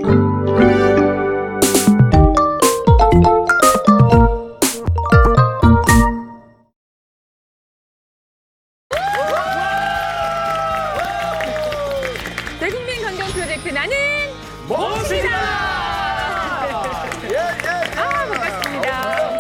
대국민 건강 프로젝트 나는 봅시다! 반갑습니다.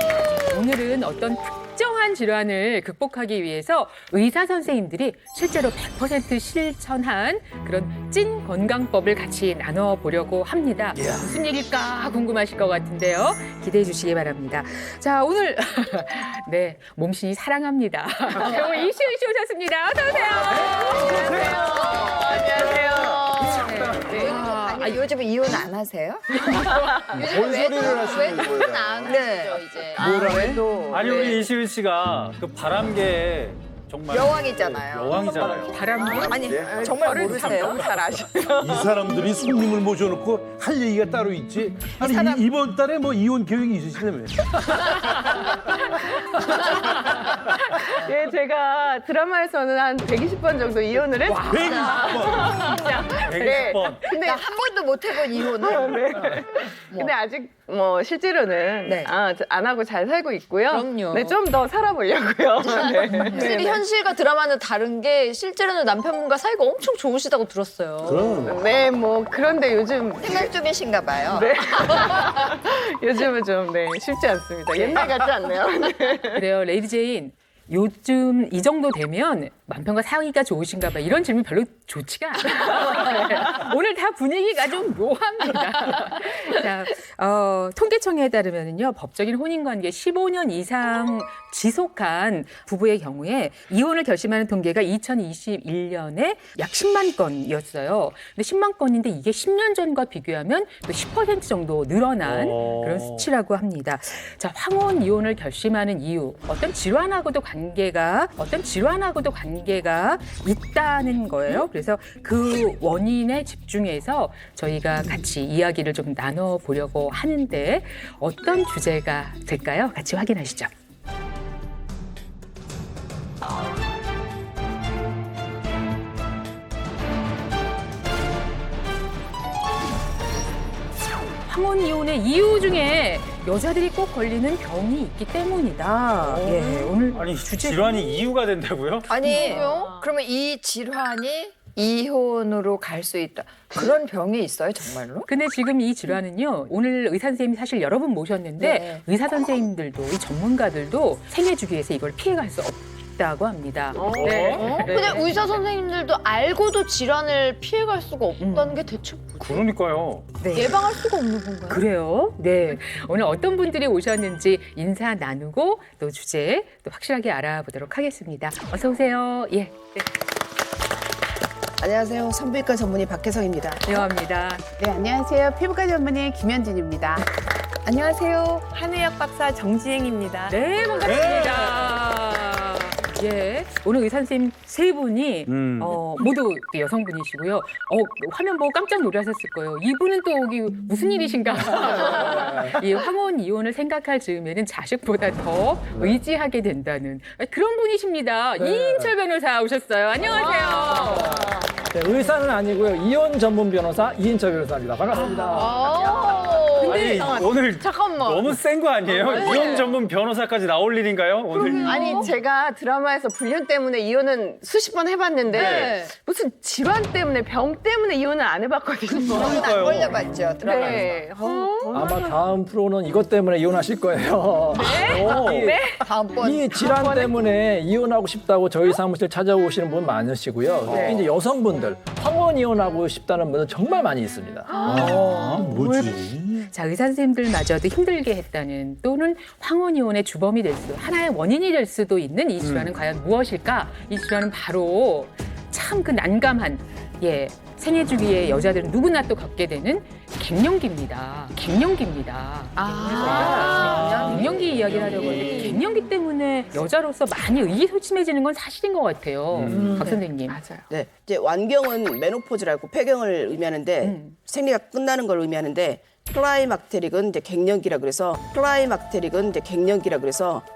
오늘은 어떤 특정한 질환을 극복하기 위해서 의사 선생님들이 실제로 100% 실천한 그런 찐 건강법을 같이 나눠보려고 합니다. 무슨 일일까 궁금하실 것 같은데요. 기대해 주시기 바랍니다. 자, 오늘 네, 몸신이 사랑합니다. 배우 이시은 씨 오셨습니다. 어서 오세요. 아니, 요즘 이혼 안 하세요? 뭔 소리를 하시는 거예요? 안 하죠, 이제. 뭐라고? 아니 우리 이시은 씨가 그 바람계 정말 여왕이잖아요. 여왕이잖아요. 바람기? 아니, 정말 모르세요? 잘 아시죠? 이 사람들이 손님을 모셔놓고 할 얘기가 따로 있지. 아니 이번 달에 뭐 이혼 계획이 있으시다며? 예, 제가 드라마에서는 한 120번 정도 이혼을 했어요. 120번. 120번. 근데 한 번도 못 해본 이혼을. 근데 아직 뭐 실제로는 네. 안 하고 잘 살고 있고요. 그럼요. 네, 좀 더 살아보려고요. 네. 확실히 현실과 드라마는 다른 게 실제로는 남편분과 사이가 엄청 좋으시다고 들었어요. 그럼. 네, 뭐 그런데 요즘 생각 중이신가 봐요. 네. 요즘은 좀 쉽지 않습니다. 옛날 같지 않네요. 네. 그래요, 레이디 제인. 요즘 이 정도 되면 남편과 사이가 좋으신가 봐. 이런 질문 별로 좋지가 않아요. 오늘 다 분위기가 좀 묘합니다. 자, 통계청에 따르면요, 법적인 혼인관계 15년 이상 지속한 부부의 경우에 이혼을 결심하는 통계가 2021년에 약 10만 건이었어요. 근데 10만 건인데 이게 10년 전과 비교하면 또 10% 정도 늘어난 그런 수치라고 합니다. 자, 황혼 이혼을 결심하는 이유, 어떤 질환하고도 관계가 있다는 거예요. 그래서 그 원인에 집중해서 저희가 같이 이야기를 좀 나눠보려고 하는데 어떤 주제가 될까요? 같이 확인하시죠. 황혼 이혼의 이유 중에 여자들이 꼭 걸리는 병이 있기 때문이다. 예, 오늘 아니 질환이 이유가 된다고요? 아니, 그러면 이 질환이 이혼으로 갈 수 있다. 그런 병이 있어요, 정말로? 근데 지금 이 질환은요, 오늘 의사 선생님이 사실 여러 분 모셨는데 네. 의사 선생님들도 이 전문가들도 생애 주기에서 이걸 피해갈 수 없다고 합니다. 네. 근데 의사 선생님들도 알고도 질환을 피해갈 수가 없다는 게 대체 그러니까요. 네. 예방할 수가 없는 건가요? 그래요? 네. 오늘 어떤 분들이 오셨는지 인사 나누고 또 주제 또 확실하게 알아보도록 하겠습니다. 어서 오세요. 예. 네. 안녕하세요. 산부인과 전문의 박혜성입니다. 대화합니다. 네, 안녕하세요. 피부과 전문의 김현진입니다. 안녕하세요. 한의학 박사 정지행입니다. 네, 반갑습니다. 예. 오늘 의사 선생님 세 분이 모두 여성분이시고요. 화면 보고 깜짝 놀라셨을 거예요. 이분은 또 여기 무슨 일이신가. 이 황혼 이혼을 생각할 즈음에는 자식보다 더 의지하게 된다는 그런 분이십니다. 이인철 변호사 오셨어요. 안녕하세요. 네, 의사는 아니고요. 이혼 전문 변호사 이인철 변호사입니다. 반갑습니다. 아니 오늘 잠깐만. 너무 센 거 아니에요? 이혼 전문 변호사까지 나올 일인가요? 오늘 아니, 제가 드라마에서 불륜 때문에 이혼은 수십 번 해봤는데 네. 무슨 질환 때문에 병 때문에 이혼을 안 해봤거든요. 저는 안 걸려봤죠, 드라마에서. 네. 아마 다음 프로는 이것 때문에 이혼하실 거예요. 네? 다음번. 이 질환 때문에 이혼하고 싶다고 저희 사무실 찾아오시는 분 많으시고요. 특히 이제 여성분들 황혼 이혼하고 싶다는 분은 정말 많이 있습니다. 뭐지? 자, 의사 선생님들마저도 힘들게 했다는 또는 황혼 이혼의 주범이 될 수, 하나의 원인이 될 수도 있는 이 질환은 과연 무엇일까? 이 질환은 바로 참 그 난감한 생애 주기에 여자들은 누구나 또 겪게 되는 갱년기입니다. 갱년기입니다. 갱년기 이야기를 하려고 하는데 갱년기 때문에 여자로서 많이 의기소침해지는 건 사실인 것 같아요. 박 선생님. 맞아요. 네, 이제 완경은 메노포즈라고 폐경을 의미하는데 생리가 끝나는 걸 의미하는데 클라이막테릭은 이제 갱년기라 그래서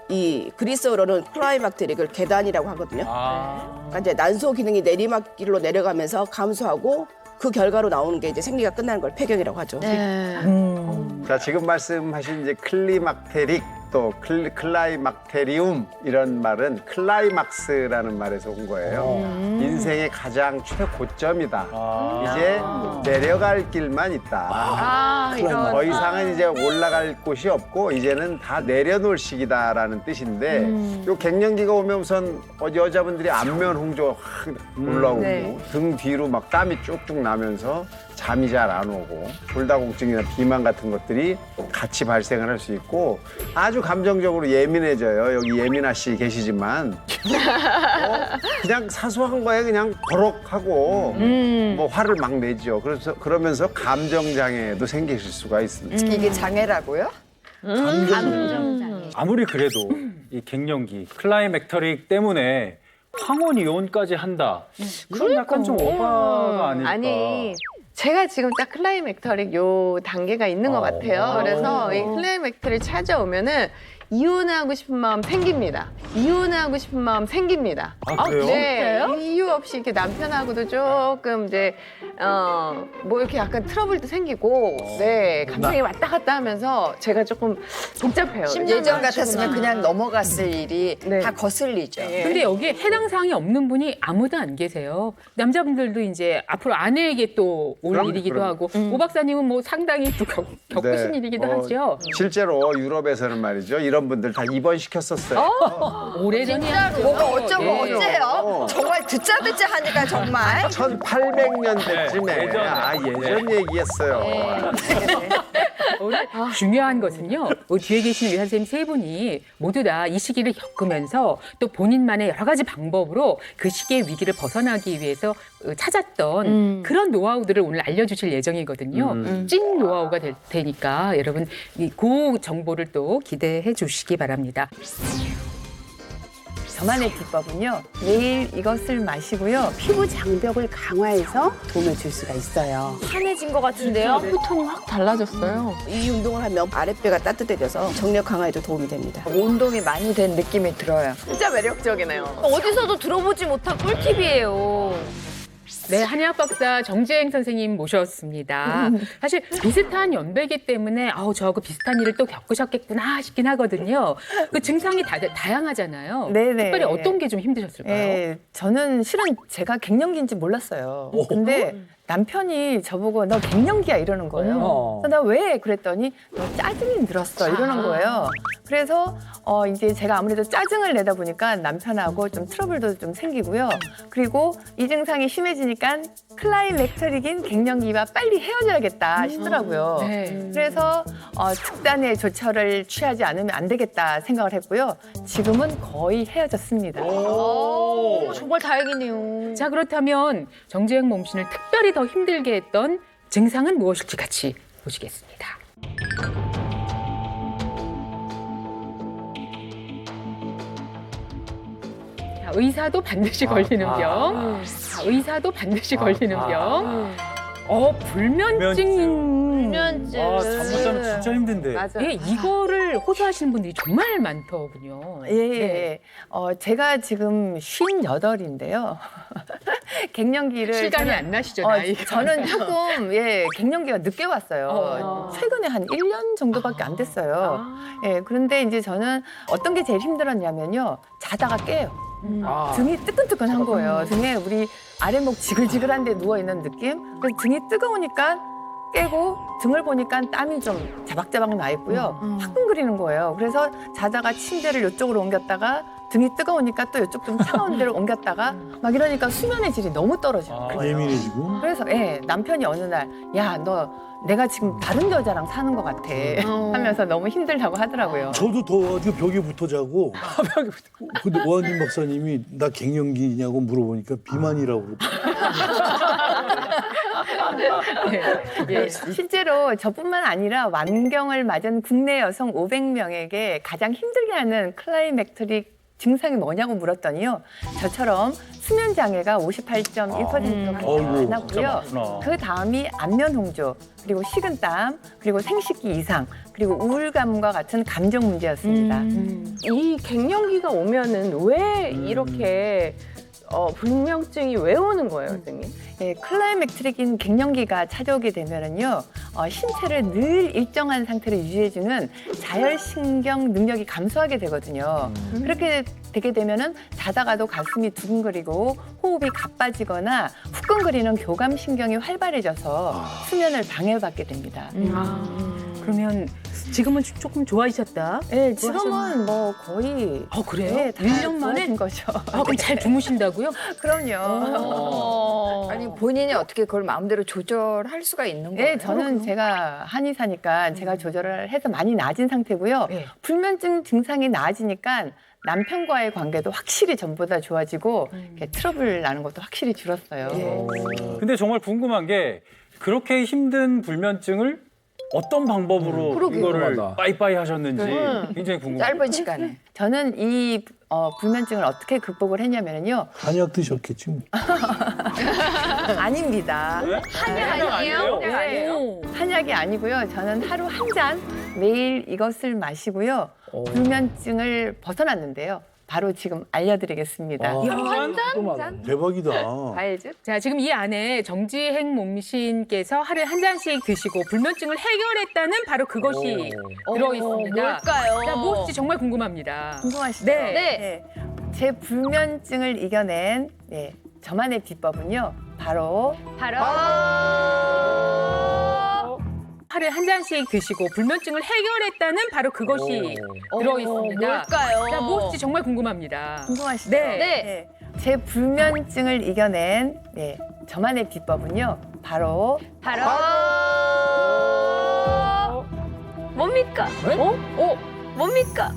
이 그리스어로는 클라이막테릭을 계단이라고 하거든요. 그러니까 이제 난소 기능이 내리막길로 내려가면서 감소하고 그 결과로 나오는 게 이제 생리가 끝나는 걸 폐경이라고 하죠. 자, 지금 말씀하신 이제 클리막테릭 또 클라이막테리움 이런 말은 클라이막스라는 말에서 온 거예요. 인생의 가장 최고점이다. 이제 내려갈 길만 있다. 더 이상은 이제 올라갈 곳이 없고 이제는 다 내려놓을 시기다라는 뜻인데 요 갱년기가 오면 우선 여자분들이 안면 홍조가 확 올라오고 등 뒤로 막 땀이 쭉쭉 나면서 잠이 잘 안 오고 골다공증이나 비만 같은 것들이 같이 발생을 할 수 있고 아주 감정적으로 예민해져요. 여기 예민아 씨 계시지만 그냥 사소한 거에 그냥 버럭하고 뭐 화를 막 내죠. 그래서 그러면서 감정 장애도 생기실 수가 있습니다. 이게 장애라고요? 아무리 그래도 이 갱년기 클라이맥터릭 때문에 황혼 이혼까지 한다. 이건 약간 좀 오바가 아닐까. 아니 제가 지금 딱 클라이맥터릭 요 단계가 있는 것 같아요. 그래서 이 클라이맥터릭 찾아오면은 이혼하고 싶은 마음 생깁니다. 이혼하고 싶은 마음 생깁니다. 아, 그래요? 네, 이유 없이 이렇게 남편하고도 조금 이제 뭐 이렇게 약간 트러블도 생기고, 네 감정이 왔다 갔다 하면서 제가 조금 복잡해요. 예전 같았으면 그냥 넘어갔을 일이 네. 다 거슬리죠. 근데 여기에 해당 사항이 없는 분이 아무도 안 계세요. 남자분들도 이제 앞으로 아내에게 또 올 그럼, 일이기도 그럼. 하고 오 박사님은 뭐 상당히 또 겪으신 일이기도 하죠. 실제로 유럽에서는 말이죠. 이런 분들 다 입원시켰었어요. 오래전이야. 뭐가 어쩌고 네. 어째요? 정말 듣자 하니까 정말. 1800년대쯤에 네, 예전에. 예전 얘기였어요. 오늘 중요한 것은요. 뒤에 계신 의사 선생님 세 분이 모두 다 이 시기를 겪으면서 또 본인만의 여러 가지 방법으로 그 시기의 위기를 벗어나기 위해서 찾았던 그런 노하우들을 오늘 알려주실 예정이거든요. 찐 노하우가 될 테니까 여러분 그 정보를 또 기대해 주시기 바랍니다. 저만의 비법은요. 매일 이것을 마시고요. 피부 장벽을 강화해서 도움을 줄 수가 있어요. 환해진 것 같은데요? 톤이 확 달라졌어요. 이 운동을 하면 아랫배가 따뜻해져서 정력 강화에도 도움이 됩니다. 운동이 많이 된 느낌이 들어요. 진짜 매력적이네요. 어디서도 들어보지 못한 꿀팁이에요. 네, 한의학 박사 정지행 선생님 모셨습니다. 사실 비슷한 연배이기 때문에 저하고 비슷한 일을 또 겪으셨겠구나 싶긴 하거든요. 그 증상이 다양하잖아요. 네네. 특별히 어떤 게 좀 힘드셨을까요? 네, 저는 실은 제가 갱년기인지 몰랐어요. 근데 남편이 저보고 너 갱년기야 이러는 거예요. 그래서 나 왜? 그랬더니 너 짜증이 늘었어 이러는 거예요. 그래서 이제 제가 아무래도 짜증을 내다 보니까 남편하고 좀 트러블도 좀 생기고요. 그리고 이 증상이 심해지니까 클라이맥터릭인 갱년기와 빨리 헤어져야겠다 싶더라고요. 네. 그래서 특단의 조처를 취하지 않으면 안 되겠다 생각을 했고요. 지금은 거의 헤어졌습니다. 정말 다행이네요. 자, 그렇다면 정지행 몸신을 특별히 더 힘들게 했던 증상은 무엇일지 같이 보시겠습니다. 자, 의사도 반드시 걸리는 병. 자, 의사도 반드시 걸리는 병. 불면증. 불면증. 잠 못 자면 진짜 힘든데. 맞아요. 예, 이거를 호소하시는 분들이 정말 많더군요. 예. 제가 지금 58인데요. 갱년기를 실감이 저는- 안 나시죠, 나이가? 저는 조금 갱년기가 늦게 왔어요. 최근에 한 1년 정도밖에 안 됐어요. 예, 그런데 이제 저는 어떤 게 제일 힘들었냐면요. 자다가 깨요. 등이 뜨끈뜨끈한 거예요. 등에 우리 아랫목 지글지글한 데 누워있는 느낌? 그래서 등이 뜨거우니까 깨고 등을 보니까 땀이 좀 자박자박 나 있고요. 화끈거리는 거예요. 그래서 자다가 침대를 이쪽으로 옮겼다가 등이 뜨거우니까 또 이쪽 좀 차가운 데로 옮겼다가 막 이러니까 수면의 질이 너무 떨어지는 거예요. 예민해지고. 그래서 남편이 어느 날 야, 너 내가 지금 다른 여자랑 사는 것 같아 하면서 너무 힘들다고 하더라고요. 저도 더워가지고 벽에 붙어 자고. 근데 오한진 박사님이 나 갱년기냐고 물어보니까 비만이라고 그러더라고요. 실제로 저뿐만 아니라 완경을 맞은 국내 여성 500명에게 가장 힘들게 하는 클라이맥터릭 증상이 뭐냐고 물었더니요. 저처럼 수면 장애가 58.1%가 어이구, 많았고요. 많구나. 그 다음이 안면 홍조, 그리고 식은땀, 그리고 생식기 이상, 그리고 우울감과 같은 감정 문제였습니다. 이 갱년기가 오면은 왜 이렇게 불면증이 왜 오는 거예요, 선생님? 예, 클라이맥트릭인 갱년기가 찾아오게 되면은요, 신체를 늘 일정한 상태로 유지해주는 자율신경 능력이 감소하게 되거든요. 그렇게 되게 되면은 자다가도 가슴이 두근거리고 호흡이 가빠지거나 후끈거리는 교감신경이 활발해져서 수면을 방해받게 됩니다. 그러면 지금은 조금 좋아지셨다. 네, 지금은 뭐 거의 그래요? 네, 다 1년 만에? 좋아진 거죠. 그럼 잘 주무신다고요? 그럼요. 아니 본인이 어떻게 그걸 마음대로 조절할 수가 있는 거예요? 네, 저는 제가 한의사니까 제가 조절을 해서 많이 나아진 상태고요. 네. 불면증 증상이 나아지니까 남편과의 관계도 확실히 전보다 좋아지고 이렇게 트러블 나는 것도 확실히 줄었어요. 근데 정말 궁금한 게 그렇게 힘든 불면증을 어떤 방법으로 이거를 맞아. 빠이빠이 하셨는지 굉장히 궁금해요. 짧은 시간에. 저는 이 불면증을 어떻게 극복을 했냐면요. 한약 드셨겠지 뭐. 아닙니다. 한약 아니에요? 네. 한약이 아니고요. 저는 하루 한 잔 매일 이것을 마시고요. 불면증을 벗어났는데요. 바로 지금 알려드리겠습니다. 대박이다. 과일즙? 자, 지금 이 안에 정지행 몸신께서 하루에 한 잔씩 드시고 불면증을 해결했다는 바로 그것이 들어있습니다. 뭘까요? 자, 무엇인지 정말 궁금합니다. 궁금하시죠? 네. 네. 제 불면증을 이겨낸 저만의 비법은요. 바로 하루에 한 잔씩 드시고 불면증을 해결했다는 바로 그것이 들어있습니다. 뭘까요? 자, 무엇인지 정말 궁금합니다. 궁금하시죠? 네. 제 불면증을 이겨낸 저만의 비법은요. 바로 뭡니까? 뭡니까?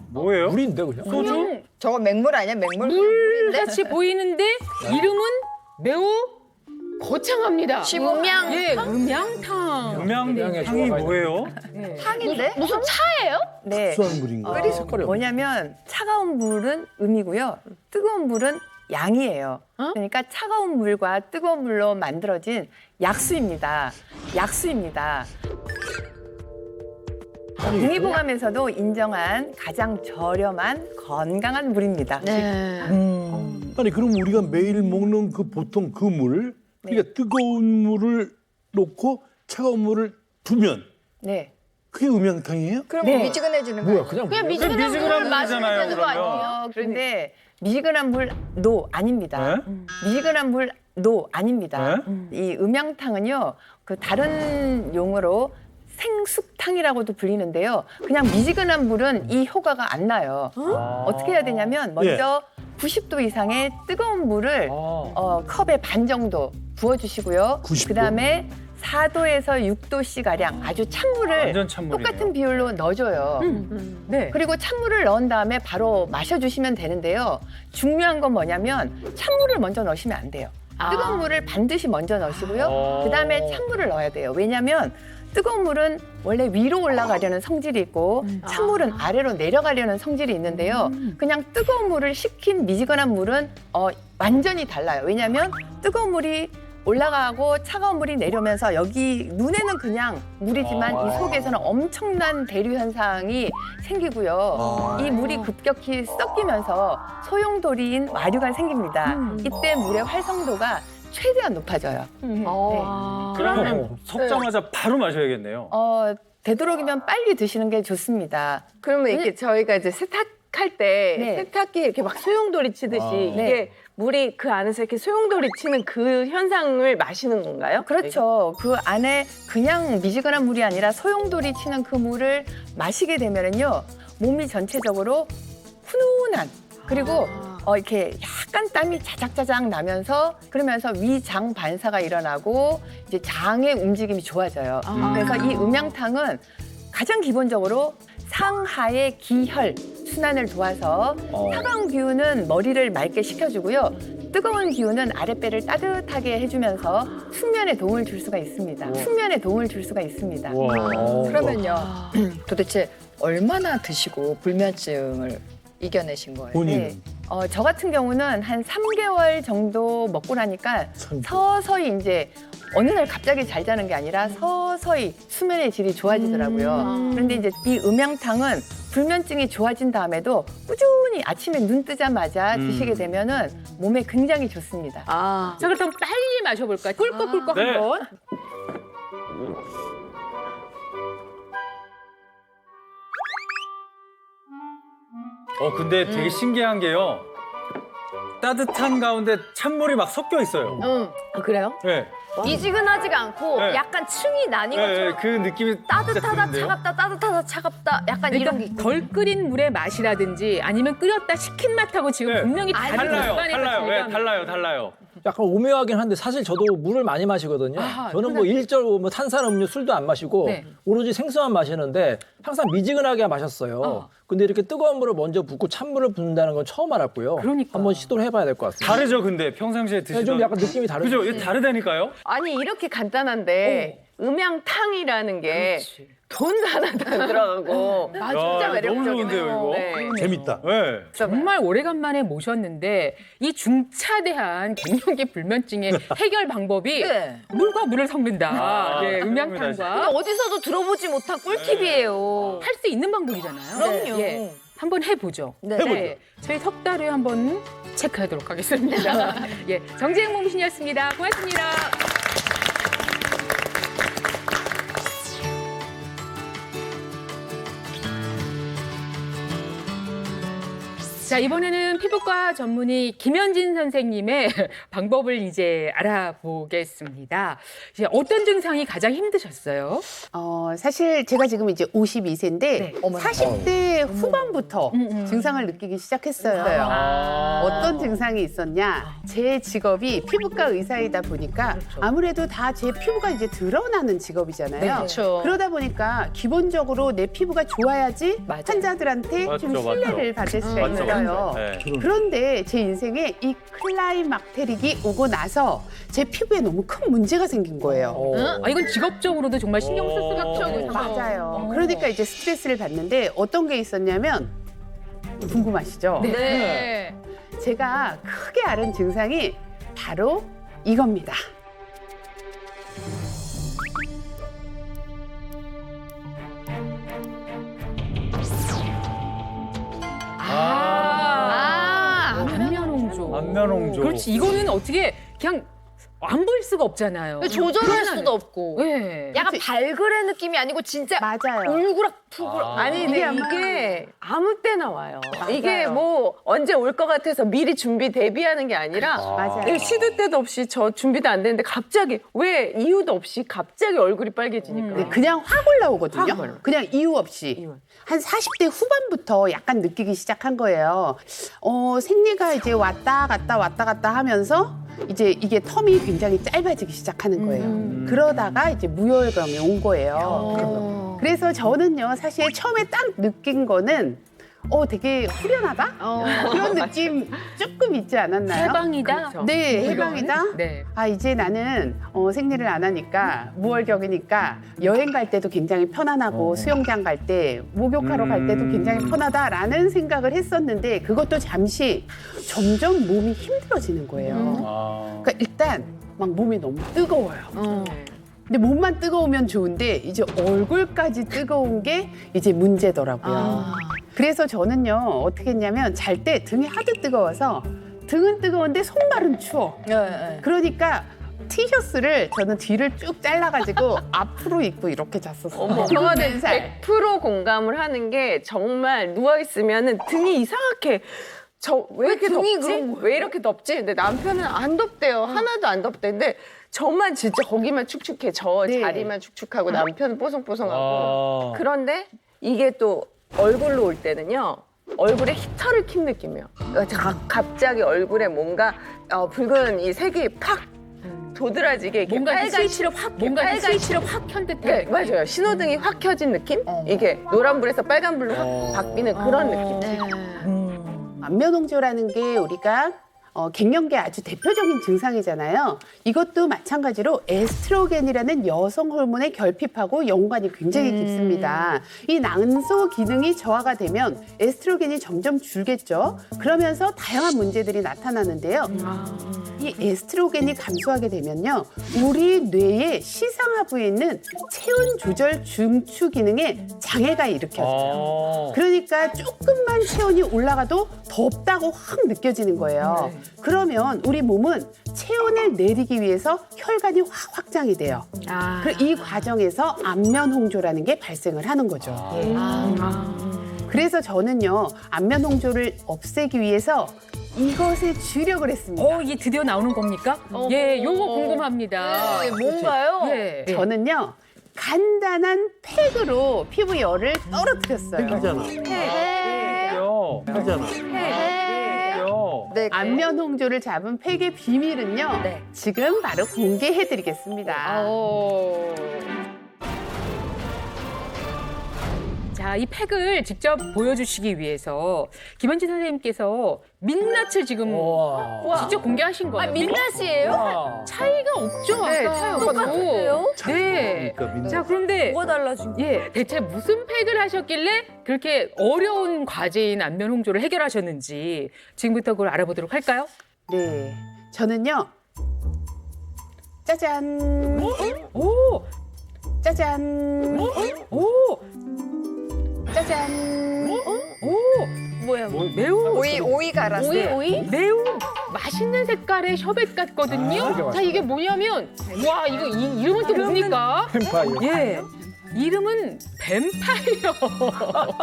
뭐예요? 물인데 그냥. 소주? 저거 맹물 아니야? 맹물? 물같이 보이는데 이름은 매우 거창합니다. 음양 예, 음양탕. 음양탕이 좋아가지고. 뭐예요? 탕인데? 무슨 차예요? 네. 수한 물인가? 색깔이 뭐냐면 차가운 물은 음이고요. 뜨거운 물은 양이에요. 그러니까 차가운 물과 뜨거운 물로 만들어진 약수입니다. 국립공원에서도 인정한 가장 저렴한 건강한 물입니다. 네. 아니 그럼 우리가 매일 먹는 그 보통 그 물, 그러니까 뜨거운 물을 놓고 차가운 물을 두면 네. 그게 음양탕이에요? 그럼 네. 미지근해지는 뭐야 거야? 그냥 그냥 물이야. 미지근한 미지근한 물 마시면 물이잖아요, 되는 거 그러면. 아니에요? 그런데 미지근한 물도 아닙니다. 네? 미지근한 물도 아닙니다. 이 음양탕은요, 그 다른 용어로 생숙탕이라고도 불리는데요. 그냥 미지근한 물은 이 효과가 안 나요. 어떻게 해야 되냐면 먼저 90도 이상의 뜨거운 물을 컵에 반 정도 부어주시고요. 90도? 그다음에 4도에서 6도씨 가량 아주 찬물을 완전 찬물이네요. 똑같은 비율로 넣어줘요. 네. 그리고 찬물을 넣은 다음에 바로 마셔주시면 되는데요. 중요한 건 뭐냐면 찬물을 먼저 넣으시면 안 돼요. 뜨거운 물을 반드시 먼저 넣으시고요. 그다음에 찬물을 넣어야 돼요. 왜냐하면 뜨거운 물은 원래 위로 올라가려는 성질이 있고 찬물은 아래로 내려가려는 성질이 있는데요. 그냥 뜨거운 물을 식힌 미지근한 물은 완전히 달라요. 왜냐하면 뜨거운 물이 올라가고 차가운 물이 내려오면서 여기 눈에는 그냥 물이지만 이 속에서는 엄청난 대류 현상이 생기고요. 이 물이 급격히 섞이면서 소용돌이인 와류가 생깁니다. 이때 물의 활성도가 최대한 높아져요. 그러면 섞자마자 바로 마셔야겠네요. 되도록이면 빨리 드시는 게 좋습니다. 그러면 이렇게 저희가 이제 세탁할 때 네. 세탁기 이렇게 막 소용돌이 치듯이 이게 물이 그 안에서 이렇게 소용돌이 치는 그 현상을 마시는 건가요? 그렇죠. 그 안에 그냥 미지근한 물이 아니라 소용돌이 치는 그 물을 마시게 되면은요, 몸이 전체적으로 훈훈한 그리고 이렇게 약간 땀이 자작자작 나면서 그러면서 위장 반사가 일어나고 이제 장의 움직임이 좋아져요. 그래서 이 음양탕은 가장 기본적으로 상하의 기혈 순환을 도와서 차가운 기운은 머리를 맑게 식혀주고요. 뜨거운 기운은 아랫배를 따뜻하게 해주면서 숙면에 도움을 줄 수가 있습니다. 그러면요 도대체 얼마나 드시고 불면증을 이겨내신 거예요. 본인은 저 같은 경우는 한 3개월 정도 먹고 나니까 서서히 이제 어느 날 갑자기 잘 자는 게 아니라 서서히 수면의 질이 좋아지더라고요. 그런데 이제 이 음양탕은 불면증이 좋아진 다음에도 꾸준히 아침에 눈 뜨자마자 드시게 되면은 몸에 굉장히 좋습니다. 자, 그럼 빨리 마셔볼까요? 꿀꺽꿀꺽 네. 한번. 근데 되게 신기한 게요. 따뜻한 가운데 찬물이 막 섞여 있어요. 그래요? 네. 미지근하지가 않고 네. 약간 층이 나뉜 네, 것처럼 그 느낌이 따뜻하다 진짜 드는데요? 차갑다 따뜻하다 차갑다 약간 이런 게 그러니까 덜 끓인 물의 맛이라든지 아니면 끓였다 식힌 맛하고 지금 네. 분명히 다른 달라요, 입안에서 달라요, 질감이- 달라요. 약간 오묘하긴 한데 사실 저도 물을 많이 마시거든요. 아하, 저는 뭐 일절 뭐 탄산음료 술도 안 마시고 네. 오로지 생수만 마시는데 항상 미지근하게 마셨어요. 근데 이렇게 뜨거운 물을 먼저 붓고 찬물을 붓는다는 건 처음 알았고요. 그러니까. 한번 시도를 해봐야 될 것 같습니다. 다르죠, 근데 평상시에 드시던. 좀 약간 느낌이 다르죠. 그죠? 이게 다르다니까요? 아니 이렇게 간단한데 음양탕이라는 게 돈도 하나도 안 들어가고 진짜 야, 매력적이네요. 너무 좋은데요, 이거? 네. 재밌다. 네. 정말 오래간만에 모셨는데 이 중차대한 갱년기 불면증의 해결 방법이 네. 물과 물을 섞는다. 네, 근데 음양탕과 어디서도 들어보지 못한 꿀팁이에요. 할 수 있는 방법이잖아요. 그럼요. 예, 한번 해보죠. 네. 네, 저희 석 달에 한번 체크하도록 하겠습니다. 예, 정재영 몸신이었습니다. 고맙습니다. 자, 이번에는 피부과 전문의 김현진 선생님의 방법을 이제 알아보겠습니다. 이제 어떤 증상이 가장 힘드셨어요? 사실 제가 지금 이제 52세인데 네. 40대 후반부터 증상을 느끼기 시작했어요. 어떤 증상이 있었냐? 제 직업이 피부과 의사이다 보니까 아무래도 다 제 피부가 이제 드러나는 직업이잖아요. 그렇죠. 그러다 보니까 기본적으로 내 피부가 좋아야지 환자들한테 좀 맞죠, 신뢰를 받을 수가 맞죠, 있어요. 네. 그런데 제 인생에 이 클라이막테릭이 오고 나서 제 피부에 너무 큰 문제가 생긴 거예요. 아, 이건 직업적으로도 정말 신경 쓸 수밖에 없는 상황. 맞아요. 그러니까 이제 스트레스를 받는데 어떤 게 있었냐면 궁금하시죠? 네. 제가 크게 앓은 증상이 바로 이겁니다. 안면홍조. 안면홍조. 그렇지. 이거는 어떻게 그냥 안 보일 수가 없잖아요. 조절할 수도 없고. 네. 약간 발그레 느낌이 아니고 진짜 맞아요. 울그락푸그락. 아니 근데 이게 아무 때나 와요. 이게 뭐 언제 올 것 같아서 미리 준비 대비하는 게 아니라 맞아요. 이게 시도 때도 없이 저 준비도 안 되는데 갑자기 왜 이유도 없이 갑자기 얼굴이 빨개지니까. 네, 그냥 확 올라오거든요. 그냥 이유 없이. 한 40대 후반부터 약간 느끼기 시작한 거예요. 생리가 이제 왔다 갔다 하면서 이제 이게 텀이 굉장히 짧아지기 시작하는 거예요. 그러다가 이제 무혈병이 온 거예요. 그래서 저는요, 사실 처음에 딱 느낀 거는 되게 후련하다? 그런 느낌 조금 있지 않았나요? 해방이다. 네, 해방이다. 네. 아, 이제 나는 생리를 안 하니까 무월경이니까 여행 갈 때도 굉장히 편안하고 수영장 갈 때, 목욕하러 갈 때도 굉장히 편하다라는 생각을 했었는데 그것도 잠시 점점 몸이 힘들어지는 거예요. 그러니까 일단 막 몸이 너무 뜨거워요. 근데 몸만 뜨거우면 좋은데 이제 얼굴까지 뜨거운 게 이제 문제더라고요. 그래서 저는요, 어떻게 했냐면 잘 때 등이 하도 뜨거워서 등은 뜨거운데 손발은 추워. 그러니까 티셔츠를 저는 뒤를 쭉 잘라가지고 앞으로 입고 이렇게 잤었어요. 저는 100% 공감을 하는 게 정말 누워 있으면은 등이 이상하게 왜 이렇게 등이 덥지? 그런 거예요? 왜 이렇게 덥지? 근데 남편은 안 덥대요. 하나도 안 덥대는데 저만 진짜 거기만 축축해. 저 네. 자리만 축축하고 남편은 뽀송뽀송하고. 아. 그런데 이게 또 얼굴로 올 때는요. 얼굴에 히터를 킨 느낌이에요. 그러니까 갑자기 얼굴에 뭔가 붉은 이 색이 팍 도드라지게 이렇게 뭔가 빨간 스위치를 확 켠 듯한. 네, 맞아요. 신호등이 확 켜진 느낌? 이게 노란불에서 빨간불로 확 바뀌는 그런 느낌. 안면홍조라는 게 우리가 갱년기 아주 대표적인 증상이잖아요. 이것도 마찬가지로 에스트로겐이라는 여성 호르몬의 결핍하고 연관이 굉장히 깊습니다. 이 난소 기능이 저하가 되면 에스트로겐이 점점 줄겠죠. 그러면서 다양한 문제들이 나타나는데요. 이 에스트로겐이 감소하게 되면요, 우리 뇌의 시상하부에 있는 체온 조절 중추 기능에 장애가 일으켜져요. 그러니까 조금만 체온이 올라가도 덥다고 확 느껴지는 거예요. 그러면 우리 몸은 체온을 내리기 위해서 혈관이 확 확장이 돼요. 그리고 이 과정에서 안면 홍조라는 게 발생을 하는 거죠. 그래서 저는요, 안면 홍조를 없애기 위해서 이것에 주력을 했습니다. 이게 드디어 나오는 겁니까? 예, 요거 궁금합니다. 뭔가요? 예. 저는요, 간단한 팩으로 피부 열을 떨어뜨렸어요. 하잖아. 하잖아. 네. 안면 홍조를 잡은 팩의 비밀은요, 지금 바로 공개해드리겠습니다. 자, 이 팩을 직접 보여주시기 위해서 김현지 선생님께서 민낯을 지금 직접 공개하신 거예요. 민낯이에요? 차이가 없죠? 네, 아까 차이 똑같은데요? 네. 그러니까 자, 그런데 뭐가 달라진 거예요? 예, 대체 무슨 팩을 하셨길래 그렇게 어려운 과제인 안면 홍조를 해결하셨는지 지금부터 그걸 알아보도록 할까요? 네, 저는요, 짜잔, 오, 짜잔, 오, 짜잔. 뭐야? 매우 오이 갈았어요. 매우 맛있는 색깔의 셔벳 같거든요. 자, 이게 뭐냐면 와, 이거 이름은 또 뭡니까? 뱀파이어. 예. 이름은 뱀파이어.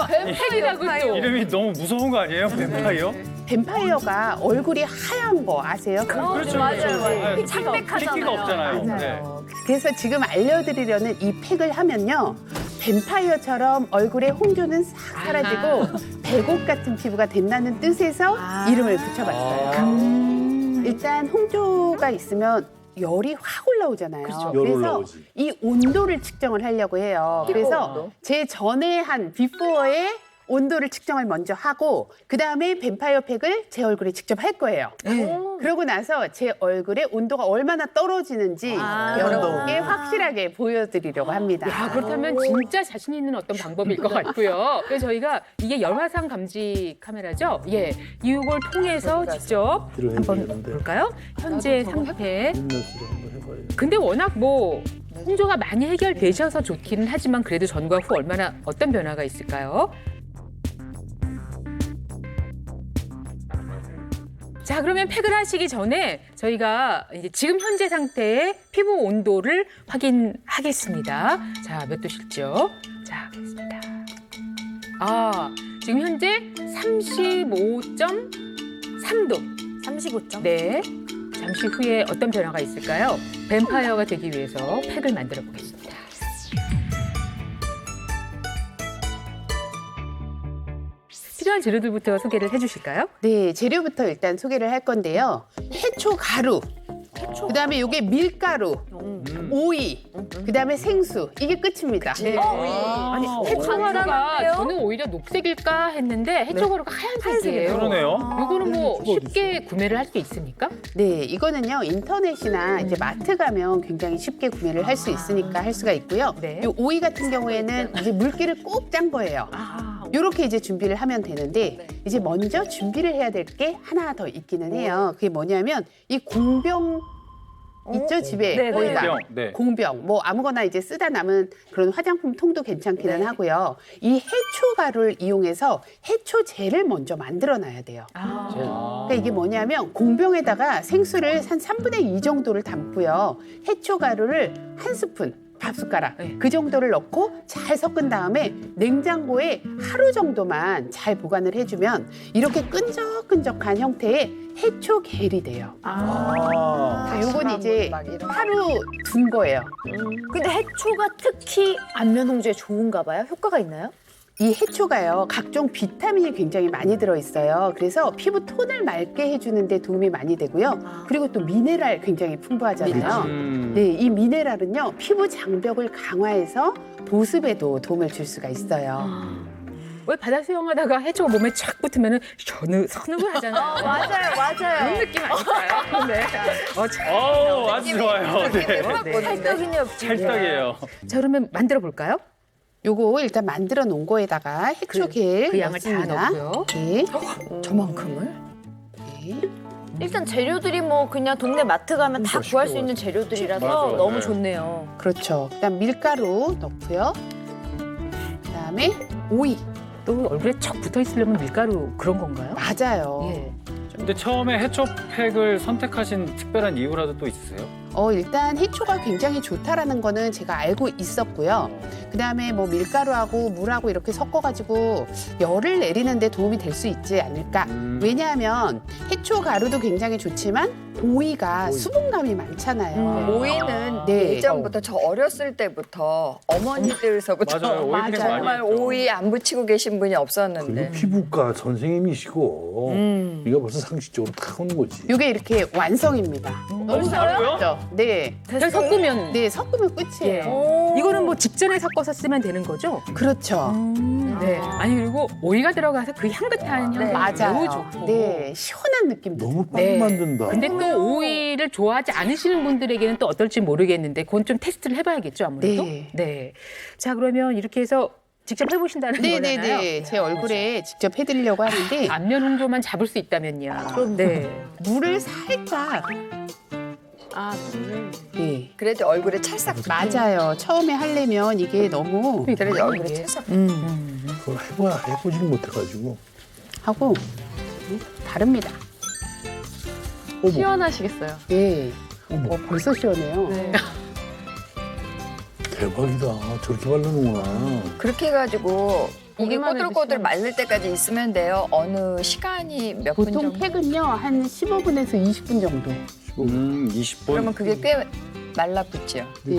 뱀파이라고 또. 이름이 너무 무서운 거 아니에요? 뱀파이어? 뱀파이어가 얼굴이 하얀 거 아세요? 그렇죠. 맞아요. 창백하잖아요. 피가 없잖아요. 네. 그래서 지금 알려드리려는 이 팩을 하면요, 뱀파이어처럼 얼굴에 홍조는 싹 사라지고 백옥 같은 피부가 된다는 뜻에서 이름을 붙여봤어요. 일단 홍조가 있으면 열이 확 올라오잖아요. 열 그래서 올라오지. 이 온도를 측정을 하려고 해요. 그래서 제 전에 한 비포어의 온도를 측정을 먼저 하고 그다음에 뱀파이어 팩을 제 얼굴에 직접 할 거예요. 그러고 나서 제 얼굴에 온도가 얼마나 떨어지는지 여러분께 확실하게 보여드리려고 합니다. 야, 그렇다면 진짜 자신 있는 어떤 방법일 것 같고요. 그래서 저희가 이게 열화상 감지 카메라죠? 예. 이걸 통해서 직접 한번 볼까요? 현재 상태. 민낯으로 한번 해봐요. 근데 워낙 뭐 홍조가 많이 해결되셔서 좋기는 하지만 그래도 전과 후 얼마나 어떤 변화가 있을까요? 자, 그러면 팩을 하시기 전에 저희가 이제 지금 현재 상태의 피부 온도를 확인하겠습니다. 자, 몇 도실죠? 자, 보겠습니다. 지금 현재 35.3도. 35점? 네. 잠시 후에 어떤 변화가 있을까요? 뱀파이어가 되기 위해서 팩을 만들어 보겠습니다. 필요한 재료들부터 소개를 해주실까요? 네, 재료부터 일단 소개를 할 건데요. 해초 가루, 그다음에 이게 밀가루, 오이, 그다음에 생수. 이게 끝입니다. 아니, 해초가루가 저는 오히려 녹색일까 했는데 해초가루가 하얀색이에요. 그러네요. 이거는 뭐 쉽게 구매를 할 수 있습니까? 네, 이거는요, 인터넷이나 이제 마트 가면 굉장히 쉽게 구매를 할 수 있으니까 할 수가 있고요. 네. 이 오이 같은 경우에는 이제 물기를 꼭 짠 거예요. 이렇게 이제 준비를 하면 되는데 이제 먼저 준비를 해야 될 게 하나 더 있기는 해요. 그게 뭐냐면 이 공병 있죠, 집에 네, 거의 다. 공병, 네. 공병, 뭐 아무거나 이제 쓰다 남은 그런 화장품 통도 괜찮기는 하고요. 이 해초 가루를 이용해서 해초젤을 먼저 만들어놔야 돼요. 그러니까 이게 뭐냐면 공병에다가 생수를 한 3분의 2 정도를 담고요. 해초 가루를 한 스푼, 밥숟가락 그 정도를 넣고 잘 섞은 다음에 냉장고에 하루 정도만 잘 보관을 해주면 이렇게 끈적끈적한 형태의 해초 겔이 돼요. 요건 이제 하루 둔 거예요. 근데 해초가 특히 안면 홍조에 좋은가 봐요? 효과가 있나요? 이 해초가요, 각종 비타민이 굉장히 많이 들어있어요. 그래서 피부 톤을 맑게 해주는 데 도움이 많이 되고요. 그리고 또 미네랄 굉장히 풍부하잖아요. 네, 이 미네랄은요, 피부 장벽을 강화해서 보습에도 도움을 줄 수가 있어요. 왜 바다 수영하다가 해초가 몸에 착 붙으면은 서늘을 하잖아요. 맞아요. 그런 느낌 아닐까요? 네. 참. 아주 좋아요. 네. 찰떡이네요. 찰떡이에요. 자, 그러면 만들어 볼까요? 요거 일단 만들어 놓은 거에다가 해초길 그 양을 다 넣습니다. 넣고요. 네. 저만큼을? 네. 일단 재료들이 뭐 그냥 동네 마트 가면 다 구할 수 있는 재료들이라서 맞아요. 너무 네. 좋네요. 그렇죠. 그다음 밀가루 넣고요. 그다음에 오이. 또 얼굴에 척 붙어 있으려면 밀가루 그런 건가요? 맞아요. 예. 근데 처음에 해초팩을 선택하신 특별한 이유라도 또 있으세요? 일단 해초가 굉장히 좋다라는 거는 제가 알고 있었고요. 그다음에 뭐 밀가루하고 물하고 이렇게 섞어가지고 열을 내리는데 도움이 될 수 있지 않을까. 왜냐하면 해초 가루도 굉장히 좋지만 오이가 수분감이 많잖아요. 오이는 네. 예전부터 저 어렸을 때부터 어머니들서부터 맞아요. 오이 팩 많이 정말 했죠. 오이 안 붙이고 계신 분이 그리고 없었는데. 피부과 선생님이시고 이거 벌써 상식적으로 딱 오는 거지. 이게 이렇게 완성입니다. 너무 잘했죠? 네. 그냥 섞으면 네, 섞으면 끝이에요. 이거는 뭐 직전에 섞어서 쓰면 되는 거죠? 그렇죠. 네. 아니 그리고 오이가 들어가서 그 향긋한 향이 맞아요. 매우 좋고. 네, 시원한 느낌도. 너무 빵 네. 만든다. 근데 또 오이를 좋아하지 않으시는 분들에게는 또 어떨지 모르겠는데 그건 좀 테스트를 해봐야겠죠 아무래도. 네. 자 그러면 이렇게 해서 직접 해보신다는 거잖아요. 네네네. 제 얼굴에 직접 해드리려고 하는데 안면 홍조만 잡을 수 있다면요. 네. 물을 살짝. 네. 그래도 얼굴에 찰싹 붙는. 맞아요. 처음에 하려면 이게 너무 그래도 얼굴에 찰싹 그걸 해보지는 못해가지고. 하고 다릅니다. 어머. 시원하시겠어요. 네. 어머. 벌써 시원해요. 대박이다. 저렇게 바르는구나. 그렇게 해가지고 이게 보기만 해도 꼬들꼬들 시원해. 말릴 때까지 있으면 돼요. 어느 시간이 몇 분 보통 정도? 팩은요 한 15분에서 20분 정도. 20분. 그러면 그게 꽤 말라붙죠. 네.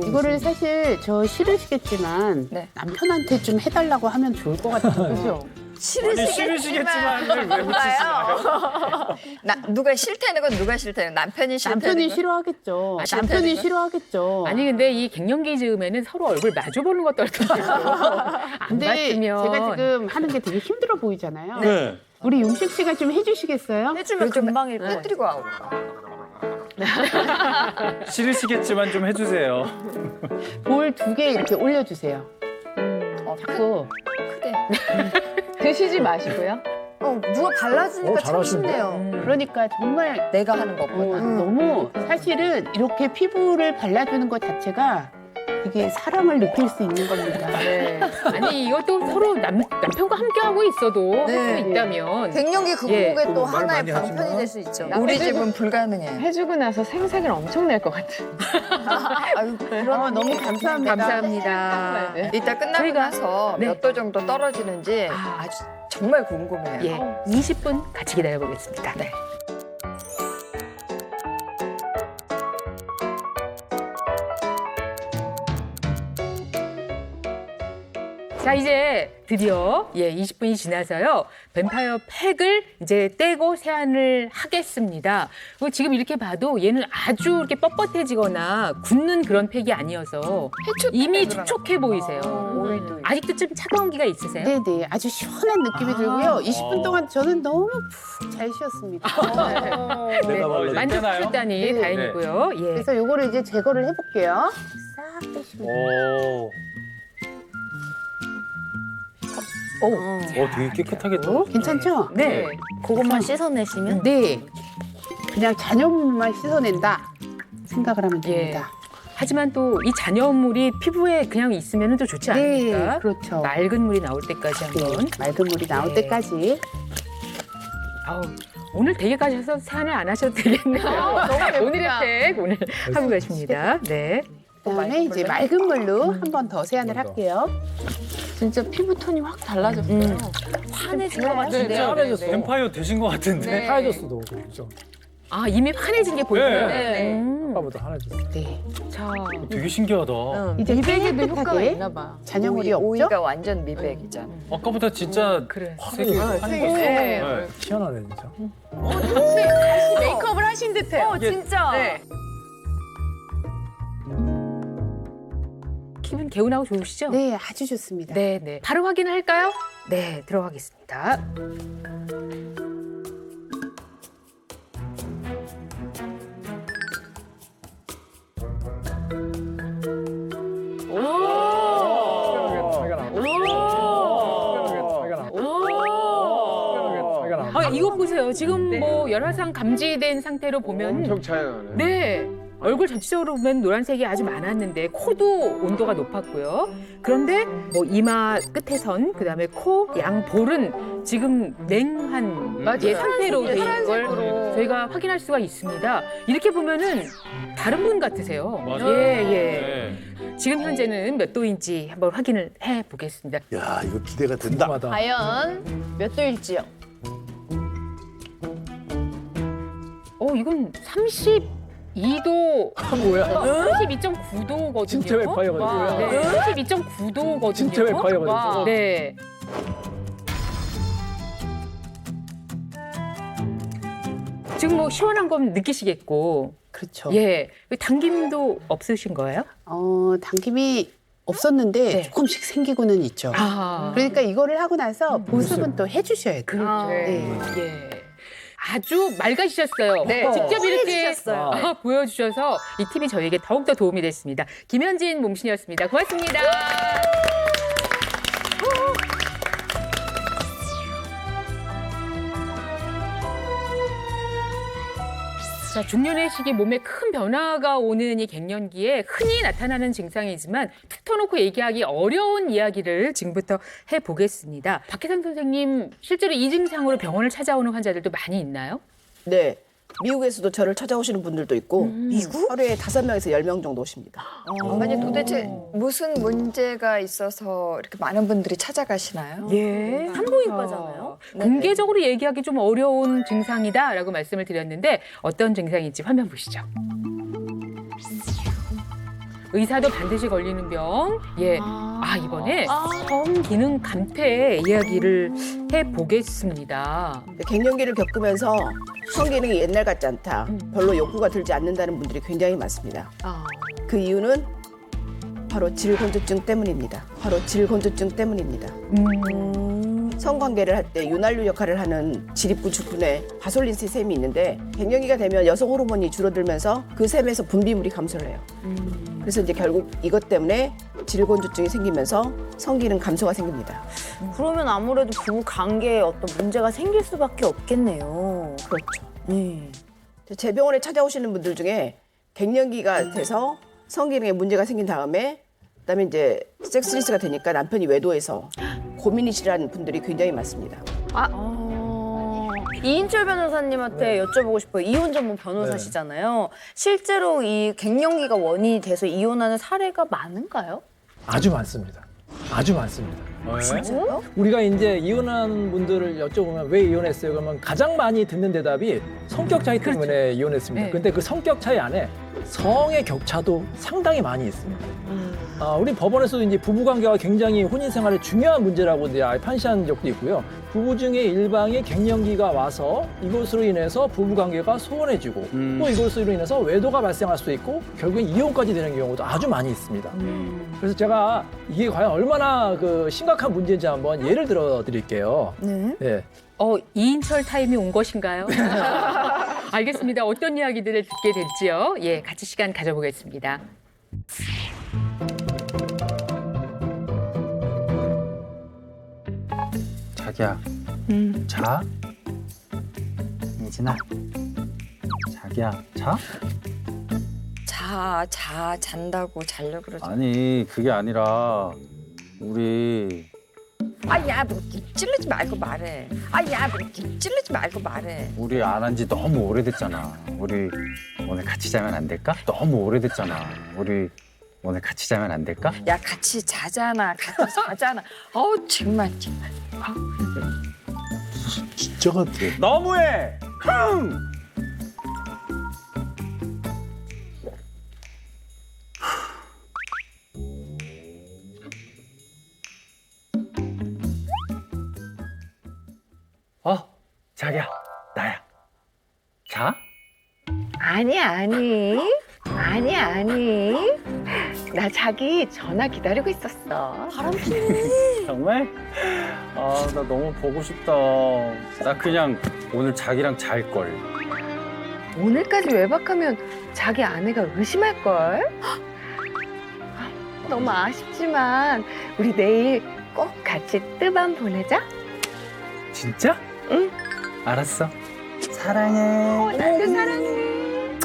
이거를 사실 저 싫으시겠지만 네. 남편한테 좀 해달라고 하면 좋을 것 같아요. 그죠? 싫으시겠지만을 왜 붙이시나요? 누가 싫다는 건 누가 싫다는 남편이 싫다는 남편이 건? 싫어하겠죠. 싫다는 남편이 거? 싫어하겠죠. 아니 근데 이 갱년기 즈음에는 서로 얼굴 마주보는 것도 어떨까요? 안 근데 봤으면 제가 지금 하는 게 되게 힘들어 보이잖아요. 네. 우리 용식 씨가 좀 해주시겠어요? 해주면 금방일 것 같아요. 해드리고 하고. 싫으시겠지만 좀 해주세요. 볼 2개 이렇게 올려주세요. 자꾸 크게. 드시지 마시고요. 누가 발라주니까 참 잘하신다. 쉽네요. 그러니까 정말 내가 하는 것보다. 너무 사실은 이렇게 피부를 발라주는 것 자체가 이게 사랑을 느낄 수 있는 겁니다. 네. 아니 이것도 서로 남편과 함께 하고 있어도 할 수 있다면 갱년기 예. 극복에 또 말 하나의 많이 하지만. 방편이 될 수 있죠. 우리 집은 불가능해. 해주고 나서 생색을 엄청 낼 것 같아요. 아유, 그런 너무 감사합니다. 감사합니다. 이따 끝나고 저희가- 나서 네. 몇 도 정도 떨어지는지 아주 정말 궁금해요. 예, 20분 같이 기다려보겠습니다. 네. 자 이제 드디어 20분이 지나서요 뱀파이어 팩을 이제 떼고 세안을 하겠습니다. 그리고 지금 이렇게 봐도 얘는 아주 이렇게 뻣뻣해지거나 굳는 그런 팩이 아니어서 이미 촉촉해 보이세요. 아직도 좀 차가운 기가 있으세요? 네네, 아주 시원한 느낌이 들고요. 20분 동안 저는 너무 푹 잘 쉬었습니다. 내가 발라. 만족하셨다니 네. 다행이고요. 예. 그래서 요거를 이제 제거를 해볼게요. 싹 빼시면 돼요. 되게 깨끗하겠다. 괜찮죠? 네. 그것만 씻어내시면 네. 그냥 잔여물만 씻어낸다 생각을 하면 예. 됩니다. 하지만 또 이 잔여물이 피부에 그냥 있으면 또 좋지 않으니까 그렇죠. 맑은 물이 나올 때까지 한번. 맑은 물이 나올 예. 때까지. 아우, 오늘 댁에 가셔서 세안을 안 하셔도 되겠네요. 오늘의 팩 오늘 하고 가십니다. 네. 그다음에 이제 맑은 물로 한 번 더 세안을 할게요. 진짜 피부톤이 확 달라졌어요. 환해진 것 같은데요. 하얘졌어. 뱀파이어 되신 것 같은데. 하얘졌어, 너. 그죠? 아 이미 환해진 게 보여요. 네. 아까보다 하얘졌어. 네. 자, 되게 신기하다. 이제 미백에도 효과가 깨끗하게 있나 봐. 잔여물이 없죠? 오이가 완전 미백이잖아. 아까보다 진짜 그래. 색이 환해졌어. 네. 시원하네, 진짜. 메이크업을 하신 듯해요. 진짜. 기분 개운하고 좋으시죠? 네, 아주 좋습니다. 네, 네. 바로 확인을 할까요? 네, 들어가겠습니다. 아, 이거 보세요. 지금 뭐 열화상 감지된 상태로 보면 엄청 차이 나네. 네. 얼굴 전체적으로 보면 노란색이 아주 많았는데 코도 온도가 높았고요. 그런데 뭐 이마 끝에선 그다음에 코, 양 볼은 지금 냉한 예, 상태로 돼 있는 걸 저희가 확인할 수가 있습니다. 이렇게 보면은 다른 분 같으세요. 맞아요. 예, 예. 지금 현재는 몇 도인지 한번 확인을 해 보겠습니다. 야, 이거 기대가 된다. 궁금하다. 과연 몇 도일지요? 이건 32도. 뭐야? 32.9도거든요. 진짜 웹파이어거든요. 네, 32.9도거든요. 진짜 웹파이어거든요. 네. 지금 뭐 시원한 건 느끼시겠고. 그렇죠. 예. 당김도 없으신 거예요? 당김이 없었는데 네. 조금씩 생기고는 있죠. 아. 그러니까 이거를 하고 나서 보습은 또 해주셔야 돼요. 그렇죠. 네. 예. 아주 맑아지셨어요. 네. 직접 이렇게 환해지셨어요. 보여주셔서 이 팁이 저에게 더욱더 도움이 됐습니다. 김현진 몸신이었습니다. 고맙습니다. 자, 중년의 시기 몸에 큰 변화가 오는 이 갱년기에 흔히 나타나는 증상이지만 툭 터놓고 얘기하기 어려운 이야기를 지금부터 해보겠습니다. 박혜선 선생님, 실제로 이 증상으로 병원을 찾아오는 환자들도 많이 있나요? 네. 미국에서도 저를 찾아오시는 분들도 있고 미국? 하루에 5명에서 10명 정도 오십니다. 아니 도대체 무슨 문제가 있어서 이렇게 많은 분들이 찾아가시나요? 예. 산부인과잖아요. 공개적으로 얘기하기 좀 어려운 증상이다라고 말씀을 드렸는데 어떤 증상인지 화면 보시죠. 의사도 반드시 걸리는 병. 예. 이번에 성기능 감퇴 이야기를 해보겠습니다. 갱년기를 겪으면서 성기능이 옛날 같지 않다. 별로 욕구가 들지 않는다는 분들이 굉장히 많습니다. 그 이유는 바로 질건조증 때문입니다. 성관계를 할 때 윤활유 역할을 하는 질입구축분에 바솔린스 샘이 있는데 갱년기가 되면 여성 호르몬이 줄어들면서 그 샘에서 분비물이 감소를 해요. 그래서 이제 결국 이것 때문에 질건조증이 생기면서 성기능 감소가 생깁니다. 그러면 아무래도 부부 관계에 어떤 문제가 생길 수밖에 없겠네요. 그렇죠. 제 병원에 찾아오시는 분들 중에 갱년기가 돼서 성기능에 문제가 생긴 다음에 그다음에 이제 섹스리스가 되니까 남편이 외도해서 고민이시라는 분들이 굉장히 많습니다. 이인철 변호사님한테 여쭤보고 싶어요. 이혼 전문 변호사시잖아요. 실제로 이 갱년기가 원인이 돼서 이혼하는 사례가 많은가요? 아주 많습니다. 아주 많습니다. 진짜요? 우리가 이제 이혼한 분들을 여쭤보면 왜 이혼했어요? 그러면 가장 많이 듣는 대답이 성격 차이 때문에 이혼했습니다. 네. 근데 그 성격 차이 안에 성의 격차도 상당히 많이 있습니다. 우리 법원에서도 이제 부부관계가 굉장히 혼인생활에 중요한 문제라고 이제 판시한 적도 있고요. 부부 중에 일방이 갱년기가 와서 이것으로 인해서 부부관계가 소원해지고 또 이것으로 인해서 외도가 발생할 수도 있고 결국엔 이혼까지 되는 경우도 아주 많이 있습니다. 그래서 제가 이게 과연 얼마나 그 심각한 문제인지 한번 예를 들어 드릴게요. 네. 이인철 타임이 온 것인가요? 알겠습니다. 어떤 이야기들을 듣게 될지요. 예, 같이 시간 가져보겠습니다. 자기야, 자? 예진아, 자기야, 자? 잔다고 자려고 그러지. 아니, 그게 아니라 우리 뭐 찔르지 말고 말해. 뭐 찔르지 말고 말해. 우리 안 한 지 너무 오래됐잖아. 우리 오늘 같이 자면 안 될까? 너무 오래됐잖아. 우리 오늘 같이 자면 안 될까? 야, 같이 자잖아. 정말. 진짜 같아. 너무해! 흥! 자기야, 나야. 자? 아니. 나 자기 전화 기다리고 있었어. 정말? 아, 나 너무 보고 싶다. 나 그냥 오늘 자기랑 잘 걸. 오늘까지 외박하면 자기 아내가 의심할걸? 너무 아쉽지만 우리 내일 꼭 같이 뜨밤 보내자. 진짜? 응. 알았어. 사랑해. 나도 사랑해.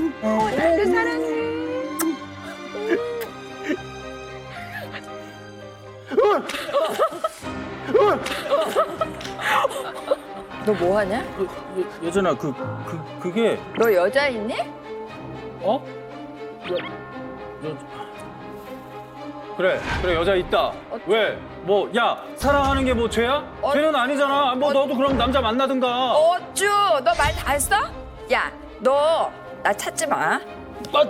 나도 사랑해. 너 뭐 하냐? 예전아, 그게, 너 여자 있니? 어? 그래, 여자 있다. 왜? 뭐, 야, 사랑하는 게 뭐 죄야? 죄는 아니잖아. 뭐, 너도 그럼 남자 만나든가. 어쭈, 너 말 다 했어? 야, 너 나 찾지 마.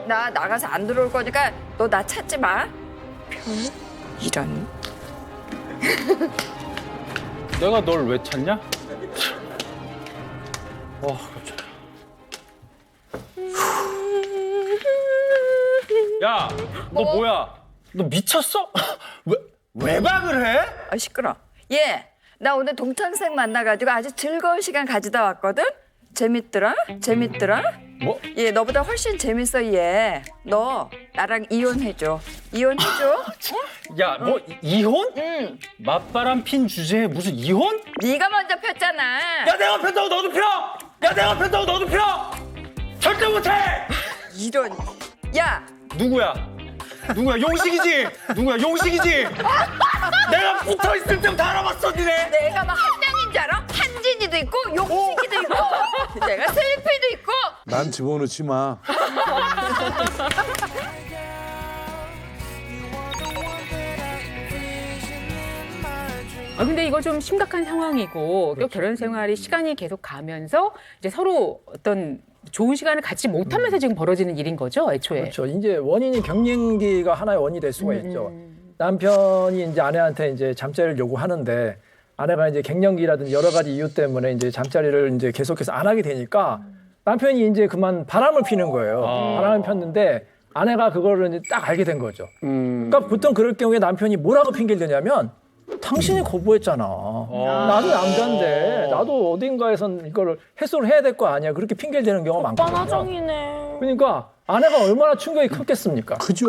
나 나가서 안 들어올 거니까 너 나 찾지 마. 이런. 내가 널 왜 찾냐? 깜짝이야. 야, 너 뭐야? 너 미쳤어? 외박을 해? 아, 시끄러. 얘, 나 오늘 동창생 만나가지고 아주 즐거운 시간 가지다 왔거든? 재밌더라? 뭐? 얘, 너보다 훨씬 재밌어, 얘. 너 나랑 이혼해줘. 이혼해줘? 야, 뭐 이혼? 응. 맞바람 핀 주제에 무슨 이혼? 네가 먼저 폈잖아. 야, 내가 폈다고 너도 펴! 야, 내가 폈다고 너도 펴! 절대 못해! 이런. 야, 누구야? 용식이지? 내가 붙어 있을 때부터 알아봤어, 니네. 내가 막 한 명인 줄 알아? 한진이도 있고 용식이도 있고 내가 슬피도 있고. 난 집어넣지 마. 근데 이거 좀 심각한 상황이고 또 결혼 생활이 시간이 계속 가면서 이제 서로 어떤 좋은 시간을 갖지 못하면서 지금 벌어지는 일인 거죠, 애초에. 그렇죠. 이제 원인이 갱년기가 하나의 원인이 될 수가 있죠. 남편이 이제 아내한테 이제 잠자리를 요구하는데 아내가 이제 갱년기라든지 여러 가지 이유 때문에 이제 잠자리를 이제 계속해서 안 하게 되니까 남편이 이제 그만 바람을 피는 거예요. 바람을 폈는데 아내가 그거를 이제 딱 알게 된 거죠. 그러니까 보통 그럴 경우에 남편이 뭐라고 핑계를 대냐면 당신이 거부했잖아. 나도 남자인데 나도 어딘가에선 이거를 해소를 해야 될 거 아니야. 그렇게 핑계를 대는 경우가 많거든요. 오빠나정이네. 그러니까 아내가 얼마나 충격이 컸겠습니까? 그죠.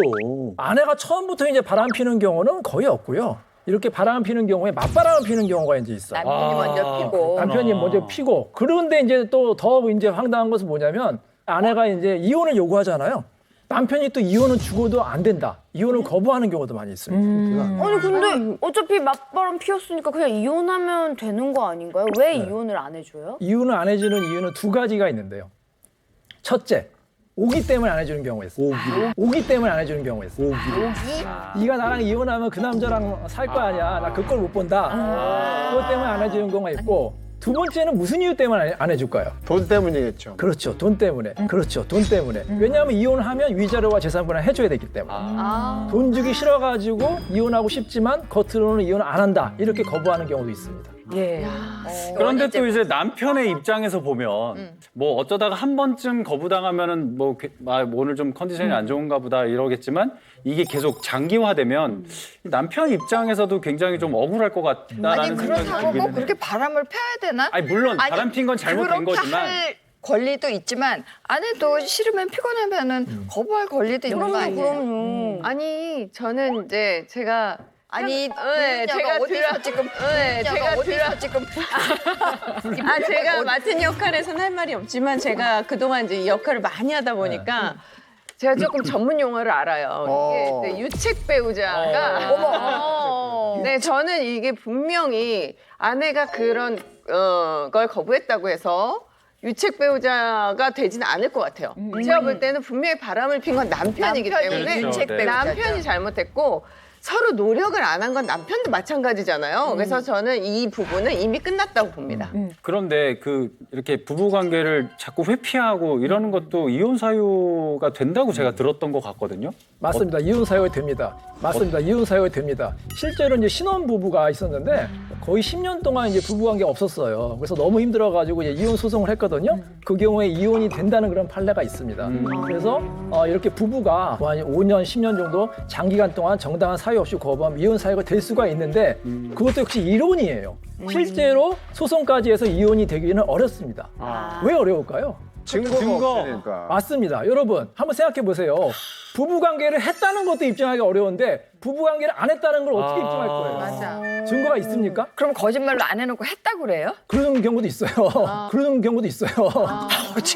아내가 처음부터 이제 바람 피는 경우는 거의 없고요. 이렇게 바람 피는 경우에 맞바람을 피는 경우가 이제 있어요. 남편이 먼저 피고. 남편이 먼저 피고. 그런데 이제 또 더 이제 황당한 것은 뭐냐면 아내가 이제 이혼을 요구하잖아요. 남편이 또 이혼은 죽어도 안 된다. 이혼을 거부하는 경우도 많이 있습니다. 아니 근데 어차피 맞바람 피웠으니까 그냥 이혼하면 되는 거 아닌가요? 왜 이혼을 안 해줘요? 이혼을 안 해주는 이유는 두 가지가 있는데요. 첫째, 오기 때문에 안 해주는 경우가 있어요. 오기 때문에 안 해주는 경우가 있어요. 네가 나랑 이혼하면 그 남자랑 살 거 아니야. 나 그 꼴 못 본다. 그것 때문에 안 해주는 경우가 있고 두 번째는 무슨 이유 때문에 안 해줄까요? 돈 때문이겠죠. 그렇죠. 돈 때문에. 왜냐하면 이혼을 하면 위자료와 재산분할 해줘야 되기 때문에. 돈 주기 싫어가지고 이혼하고 싶지만 겉으로는 이혼을 안 한다. 이렇게 거부하는 경우도 있습니다. 예. 그런데 또 이제 남편의 입장에서 보면 뭐 어쩌다가 한 번쯤 거부당하면은 뭐 오늘 좀 컨디션이 안 좋은가 보다 이러겠지만 이게 계속 장기화되면 남편 입장에서도 굉장히 좀 억울할 것 같다라는 아니, 생각이 그렇다고 들기는 꼭 그렇게 바람을 펴야 되나? 아니 물론 바람 핀 건 잘못된 그렇게 거지만 할 권리도 있지만 아내도 싫으면 피곤하면은 거부할 권리도 있는 거 아니에요? 그럼요. 아니 저는 이제 제가 아니, 네, 제가 어디서 지금 제가 어디서 지금 제가 맡은 역할에서는 할 말이 없지만 제가 그동안 이제 이 역할을 많이 하다 보니까 제가 조금 전문 용어를 알아요. 이게 네, 유책 배우자가 네, 저는 이게 분명히 아내가 그런 걸 거부했다고 해서 유책 배우자가 되지는 않을 것 같아요. 제가 볼 때는 분명히 바람을 핀 건 남편이기 때문에 유책 배우자죠. 남편이 잘못했고 서로 노력을 안 한 건 남편도 마찬가지잖아요. 그래서 저는 이 부분은 이미 끝났다고 봅니다. 그런데 그 이렇게 부부 관계를 자꾸 회피하고 이러는 것도 이혼 사유가 된다고 제가 들었던 것 같거든요. 맞습니다. 이혼 사유가 됩니다. 이혼 사유가 됩니다. 실제로 이제 신혼 부부가 있었는데 거의 10년 동안 이제 부부관계가 없었어요. 그래서 너무 힘들어가지고 이제 이혼 소송을 했거든요. 그 경우에 이혼이 된다는 그런 판례가 있습니다. 그래서 이렇게 부부가 뭐 한 5년, 10년 정도 장기간 동안 정당한 사유 없이 거부하면 이혼 사유가 될 수가 있는데 그것도 역시 이론이에요. 실제로 소송까지 해서 이혼이 되기는 어렵습니다. 왜 어려울까요? 증거 없으니까. 맞습니다. 여러분 한번 생각해 보세요. 부부관계를 했다는 것도 입증하기 어려운데 부부관계를 안 했다는 걸 어떻게 입증할 거예요? 맞아. 증거가 있습니까? 그럼 거짓말로 안 해놓고 했다고 그래요? 그런 경우도 있어요. 그런 경우도 있어요.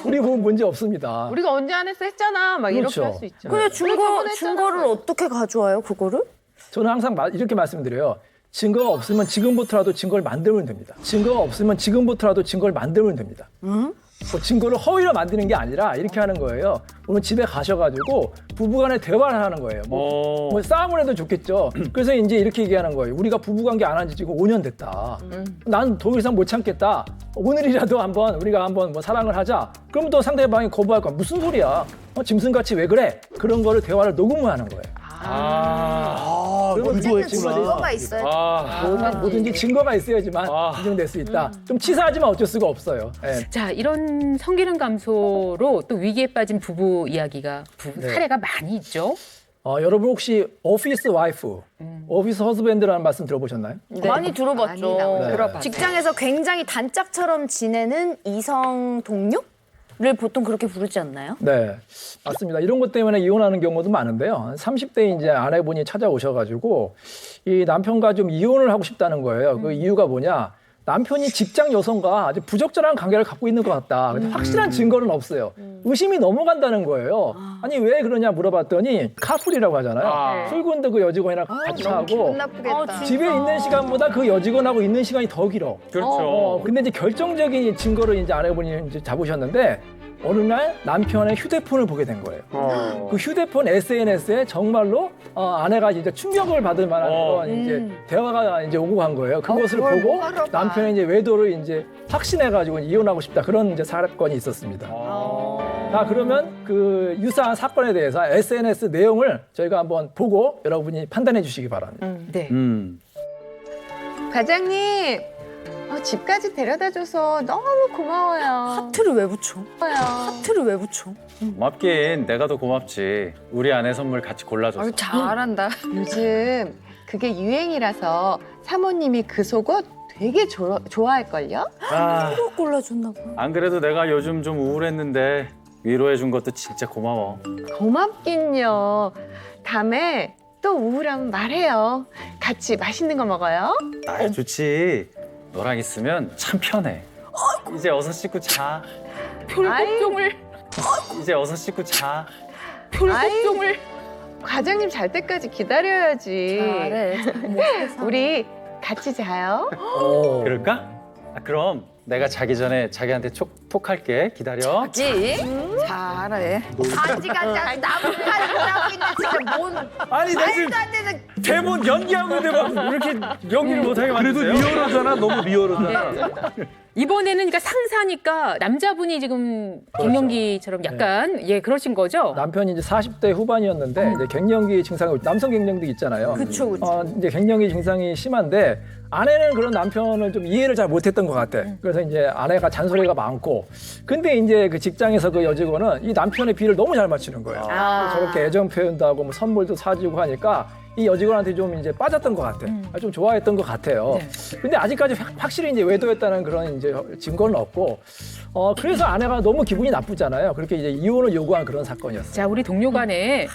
우리 부분 문제 없습니다. 우리가 언제 안 했어 했잖아. 막 그렇죠. 이렇게 할 수 있죠. 근데 우리 저번에 했잖아. 증거를 어떻게 가져와요, 그거를? 저는 항상 이렇게 말씀드려요. 증거가 없으면 지금부터라도 증거를 만들면 됩니다. 증거가 없으면 지금부터라도 증거를 만들면 됩니다. 뭐 증거를 허위로 만드는 게 아니라 이렇게 하는 거예요. 오늘 집에 가셔가지고 부부간에 대화를 하는 거예요. 뭐 싸움을 해도 좋겠죠. 그래서 이제 이렇게 얘기하는 거예요. 우리가 부부관계 안 한 지 지금 5년 됐다. 난 더 이상 못 참겠다. 오늘이라도 우리가 한번 뭐 사랑을 하자. 그럼 또 상대방이 거부할 거야. 무슨 소리야? 짐승같이 왜 그래? 그런 거를 대화를 녹음을 하는 거예요. 그러면 증거가 있어요. 뭐든지 증거가 있어야지만 인정될 수 있다. 좀 치사하지만 어쩔 수가 없어요. 예. 자, 이런 성기능 감소로 또 위기에 빠진 부부 이야기가 사례가 많이 있죠. 여러분 혹시 오피스 와이프, 오피스 허스밴드라는 말씀 들어보셨나요? 많이 들어봤죠. 많이 들어봤어요. 직장에서 굉장히 단짝처럼 지내는 이성 동료를 보통 그렇게 부르지 않나요? 네, 맞습니다. 이런 것 때문에 이혼하는 경우도 많은데요. 30대 이제 아내분이 찾아오셔가지고 이 남편과 좀 이혼을 하고 싶다는 거예요. 그 이유가 뭐냐? 남편이 직장 여성과 아주 부적절한 관계를 갖고 있는 것 같다. 근데 확실한 증거는 없어요. 의심이 넘어간다는 거예요. 아니 왜 그러냐 물어봤더니 카풀이라고 하잖아요. 출근도 그 여직원이랑 같이 하고 기분 나쁘겠다. 집에 있는 시간보다 그 여직원하고 있는 시간이 더 길어. 그렇죠. 근데 이제 결정적인 증거를 이제 아내분이 이제 잡으셨는데 어느 날 남편의 휴대폰을 보게 된 거예요. 그 휴대폰 SNS에 정말로 아내가 이제 충격을 받을 만한 그런 이제 대화가 이제 오고 간 거예요. 그것을 그걸 보고 뭐하러 봐. 남편의 이제 외도를 이제 확신해가지고 이혼하고 싶다 그런 이제 사건이 있었습니다. 그러면 그 유사한 사건에 대해서 SNS 내용을 저희가 한번 보고 여러분이 판단해 주시기 바랍니다. 네. 과장님, 집까지 데려다줘서 너무 고마워요. 하트를 왜 붙여? 하트를 왜 붙여? 고맙긴 내가 더 고맙지. 우리 아내 선물 같이 골라줘서. 잘한다. 요즘 그게 유행이라서 사모님이 그 속옷 되게 좋아할걸요? 꼭 골라줬나 봐. 안 그래도 내가 요즘 좀 우울했는데 위로해 준 것도 진짜 고마워. 고맙긴요. 다음에 또 우울하면 말해요. 같이 맛있는 거 먹어요. 좋지. 너랑 있으면 참 편해. 이제 어서 씻고 자. 별걱정을 이제 어서 씻고 자. 별걱정을 과장님 잘 때까지 기다려야지. 잘해. 우리 같이 자요. 그럴까? 그럼 내가 자기 전에 자기한테 톡할게. 기다려. 지 잘해. 아직까지 나뭇가지 하고 있는 진짜 뭔 아니 나 지금 대본 연기하고 있는데 막 이렇게 연기를 못하게 그래도 만드세요? 리얼하잖아. 너무 리얼하잖아. 이번에는 그러니까 상사니까 남자분이 지금 갱년기처럼 약간 그러신 거죠? 남편이 이제 40대 후반이었는데 이제 갱년기 증상이 남성 갱년기 있잖아요. 그쵸. 이제 갱년기 증상이 심한데 아내는 그런 남편을 좀 이해를 잘 못했던 것 같아. 그래서 이제 아내가 잔소리가 많고, 근데 이제 그 직장에서 그 여직원은 이 남편의 비를 너무 잘 맞추는 거예요. 저렇게 애정 표현도 하고 뭐 선물도 사주고 하니까 이 여직원한테 좀 이제 빠졌던 것 같아. 좀 좋아했던 것 같아요. 근데 아직까지 확실히 이제 외도했다는 그런 이제 증거는 없고, 그래서 아내가 너무 기분이 나쁘잖아요. 그렇게 이제 이혼을 요구한 그런 사건이었어요. 자, 우리 동료 간에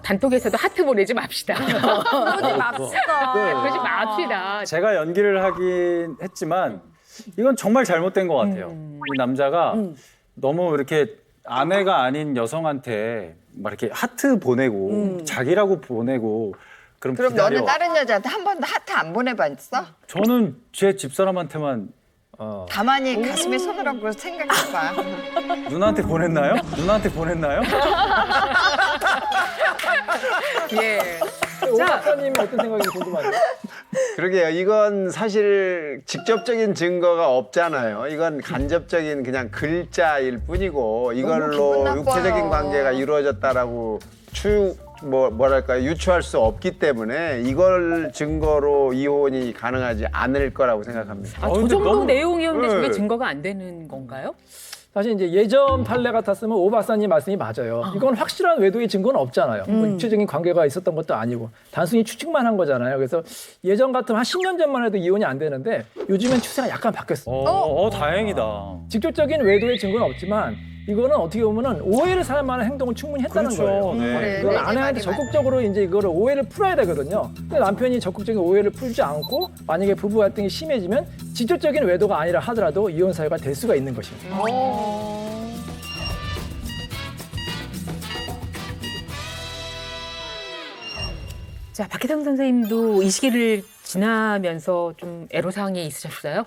단톡에서도 하트 보내지 맙시다. 그러지 맙시다. 그러지 맙시다. 제가 연기를 하긴 했지만 이건 정말 잘못된 것 같아요. 이 남자가 너무 이렇게 아내가 아닌 여성한테 막 이렇게 하트 보내고 자기라고 보내고 그럼 기다려. 너는 다른 여자한테 한 번도 하트 안 보내봤어? 저는 제 집사람한테만 가만히 가슴에 손을 얹고 생각해봐. 누나한테 보냈나요? 누나한테 보냈나요? 오 박사님이 어떤 생각인지 궁금하네요. 그러게요. 이건 사실 직접적인 증거가 없잖아요. 이건 간접적인 그냥 글자일 뿐이고 이걸로 기분 나빠요. 육체적인 관계가 이루어졌다라고 뭐랄까 유추할 수 없기 때문에 이걸 증거로 이혼이 가능하지 않을 거라고 생각합니다. 저 근데 정도 너무- 내용이었는데 저게 네. 증거가 안 되는 건가요? 사실 이제 예전 판례 같았으면 오 박사님 말씀이 맞아요. 이건 확실한 외도의 증거는 없잖아요. 뭐 육체적인 관계가 있었던 것도 아니고 단순히 추측만 한 거잖아요. 그래서 예전 같으면 한 10년 전만 해도 이혼이 안 되는데 요즘엔 추세가 약간 바뀌었어요. 다행이다. 직접적인 외도의 증거는 없지만 이거는 어떻게 보면은 오해를 살 만한 행동을 충분히 했다는 그렇죠. 거예요. 네. 이걸 아내한테 적극적으로 이제 이거를 오해를 풀어야 되거든요. 근데 남편이 적극적인 오해를 풀지 않고 만약에 부부 갈등이 심해지면 직접적인 외도가 아니라 하더라도 이혼 사유가 될 수가 있는 것입니다. 자, 박혜성 선생님도 이 시기를 지나면서 좀 애로사항이 있으셨어요?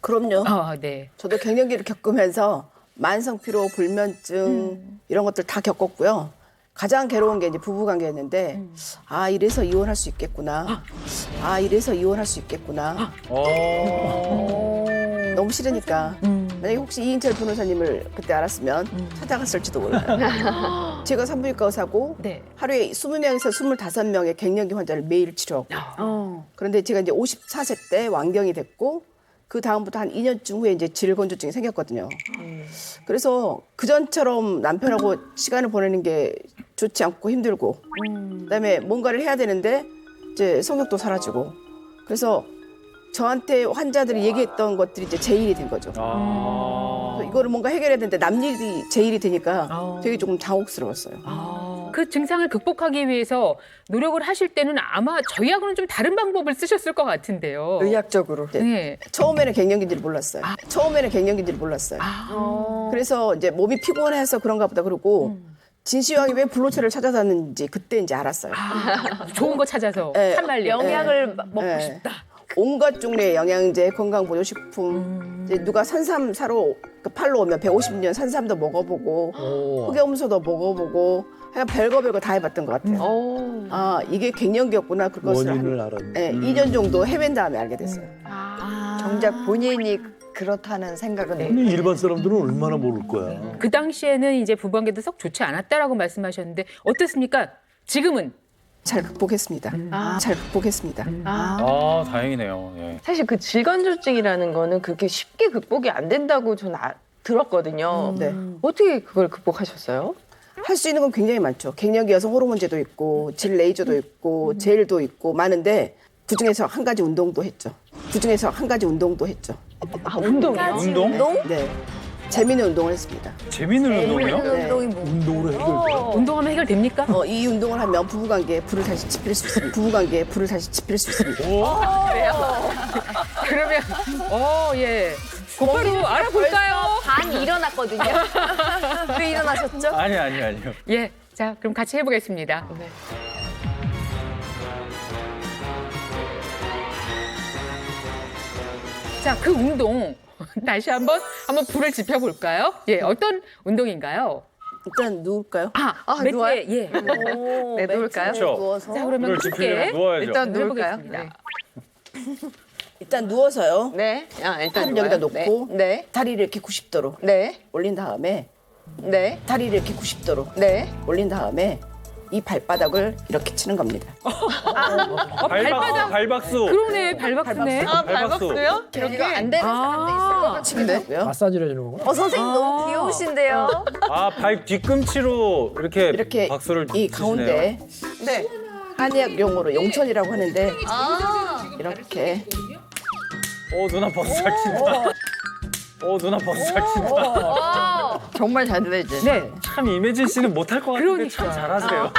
그럼요. 네. 저도 갱년기를 겪으면서 만성 피로, 불면증 이런 것들 다 겪었고요. 가장 괴로운 게 이제 부부 관계였는데 아 이래서 이혼할 수 있겠구나. 아 이래서 이혼할 수 있겠구나. 너무 싫으니까. 만약에 혹시 이인철 변호사님을 그때 알았으면 찾아갔을지도 몰라요. 제가 산부인과 의사고 네. 하루에 20명에서 25명의 갱년기 환자를 매일 치료하고. 그런데 제가 이제 54세 때 완경이 됐고 그 다음부터 한 2년쯤 후에 이제 질건조증이 생겼거든요. 그래서 그전처럼 남편하고 시간을 보내는 게 좋지 않고 힘들고, 그다음에 뭔가를 해야 되는데 이제 성욕도 사라지고, 그래서 저한테 환자들이 얘기했던 것들이 이제 제 일이 된 거죠. 그래서 이거를 뭔가 해결해야 되는데 남 일이 제 일이 되니까 되게 조금 당혹스러웠어요. 그 증상을 극복하기 위해서 노력을 하실 때는 아마 저희하고는 좀 다른 방법을 쓰셨을 것 같은데요. 의학적으로. 네. 처음에는 갱년기인지를 몰랐어요. 처음에는 갱년기인지를 몰랐어요. 그래서 이제 몸이 피곤해서 그런가 보다 그러고 진시황이 왜 불로체를 찾아다녔는지 그때 이제 알았어요. 좋은 거 찾아서 네. 참말리. 영약을 먹고 네. 싶다. 온갖 종류의 영양제, 건강보조식품, 이제 누가 산삼 사러 그 팔로 오면 150년 산삼도 먹어보고 흑염소도 먹어보고 그냥 별거 다 해봤던 것 같아요. 아 이게 갱년기였구나. 그것을 원인을 알았네. 2년 정도 헤맨 다음에 알게 됐어요. 정작 본인이 그렇다는 생각은 아니 일반 사람들은 얼마나 모를 거야. 그 당시에는 이제 부부관계도 썩 좋지 않았다라고 말씀하셨는데 어떻습니까? 지금은? 잘 극복했습니다. 잘 극복했습니다. 다행이네요. 예. 사실 그 질건조증이라는 거는 그렇게 쉽게 극복이 안 된다고 저는 들었거든요. 네. 어떻게 그걸 극복하셨어요? 할 수 있는 건 굉장히 많죠. 갱년기 여성 호르몬제도 있고 질 레이저도 있고 젤도 있고 많은데 그중에서 한 가지 운동도 했죠. 운동이요? 운동? 네. 재미있는 운동을 했습니다. 재밌는 운동이요? 네. 운동으로 해결돼. 운동하면 해결됩니까? 이 운동을 하면 부부관계에 불을 다시 지필 수 있습니다. 그러면 예. 곧바로 알아볼까요? 반 일어났거든요. 왜 일어나셨죠? 아니요. 예. 자, 그럼 같이 해보겠습니다. 자, 그 운동 다시 한번 불을 지펴볼까요? 예, 어떤 운동인가요? 일단 누울까요? 매트에, 누워요? 예. 네, 누울까요? 그렇죠. 자, 그러면 이걸 지키려면 함께 누워야죠. 일단 누울까요? 해보겠습니다. 일단 누워서요. 네. 일단 팔을 여기다 누워요. 놓고 네. 다리를 이렇게 90도로 네. 올린 다음에 네. 다리를 이렇게 90도로 네. 올린 다음에 이 발바닥을 이렇게 치는 겁니다. 발박수. 그러네, 발박수네. 발박수. 이거 안 되는 사람도 있을 것 같아요. 치면 되고요. 마사지를 해주는 거구나. 선생님 너무 귀여우신데요. 발 뒤꿈치로 이렇게 박수를 이 치시네요. 가운데 네. 한의학 용어로 용천이라고 하는데 이렇게 누나 버스 잘 친다. 누나 버스 잘 친다. 정말 잘 되지. 네. 참 이매진 씨는 못할 것 같은데 참 그러니까. 잘하세요.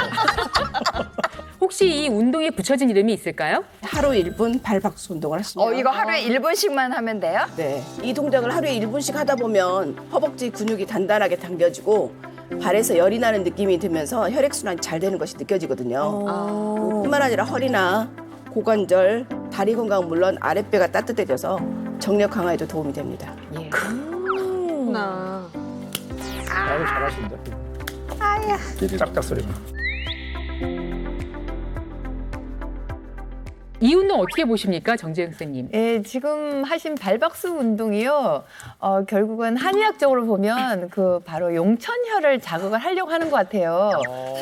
혹시 이 운동에 붙여진 이름이 있을까요? 하루 1분 발박수 운동을 하십니다. 이거 하루에 1분씩만 하면 돼요? 네. 이 동작을 하루에 1분씩 하다 보면 허벅지 근육이 단단하게 당겨지고 발에서 열이 나는 느낌이 들면서 혈액순환이 잘 되는 것이 느껴지거든요. 뿐만 아니라 허리나 고관절, 다리 건강은 물론 아랫배가 따뜻해져서 정력 강화에도 도움이 됩니다. 그렇구나. 아유, 잘하신다. 짝짝 소리가. 이 운동 어떻게 보십니까, 정재영 선생님? 예, 지금 하신 발박수 운동이요. 결국은 한의학적으로 보면 그 바로 용천혈을 자극을 하려고 하는 것 같아요.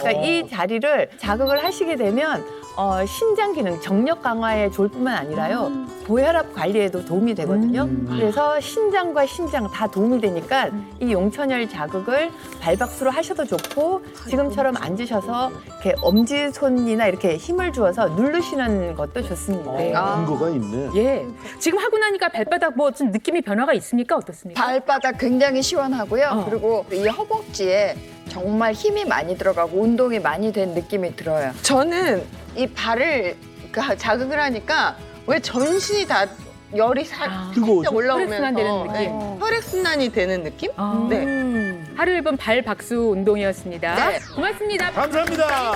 그러니까 이 자리를 자극을 하시게 되면 신장 기능, 정력 강화에 좋을 뿐만 아니라요. 고혈압 관리에도 도움이 되거든요. 그래서 신장과 신장 다 도움이 되니까 이 용천혈 자극을 발박수로 하셔도 좋고 지금처럼 앉으셔서 이렇게 엄지손이나 이렇게 힘을 주어서 누르시는 것도 좋습니다. 근거가 있네. 예. 지금 하고 나니까 발바닥 뭐 좀 느낌이 변화가 있습니까? 어떻습니까? 발바닥 굉장히 시원하고요. 그리고 이 허벅지에 정말 힘이 많이 들어가고 운동이 많이 된 느낌이 들어요. 저는 이 발을 자극을 하니까 왜 전신이 다 열이 살짝 올라오면서 혈액순환 되는 느낌. 혈액순환이 되는 느낌? 네. 하루 1번 발박수 운동이었습니다. 네. 고맙습니다. 감사합니다.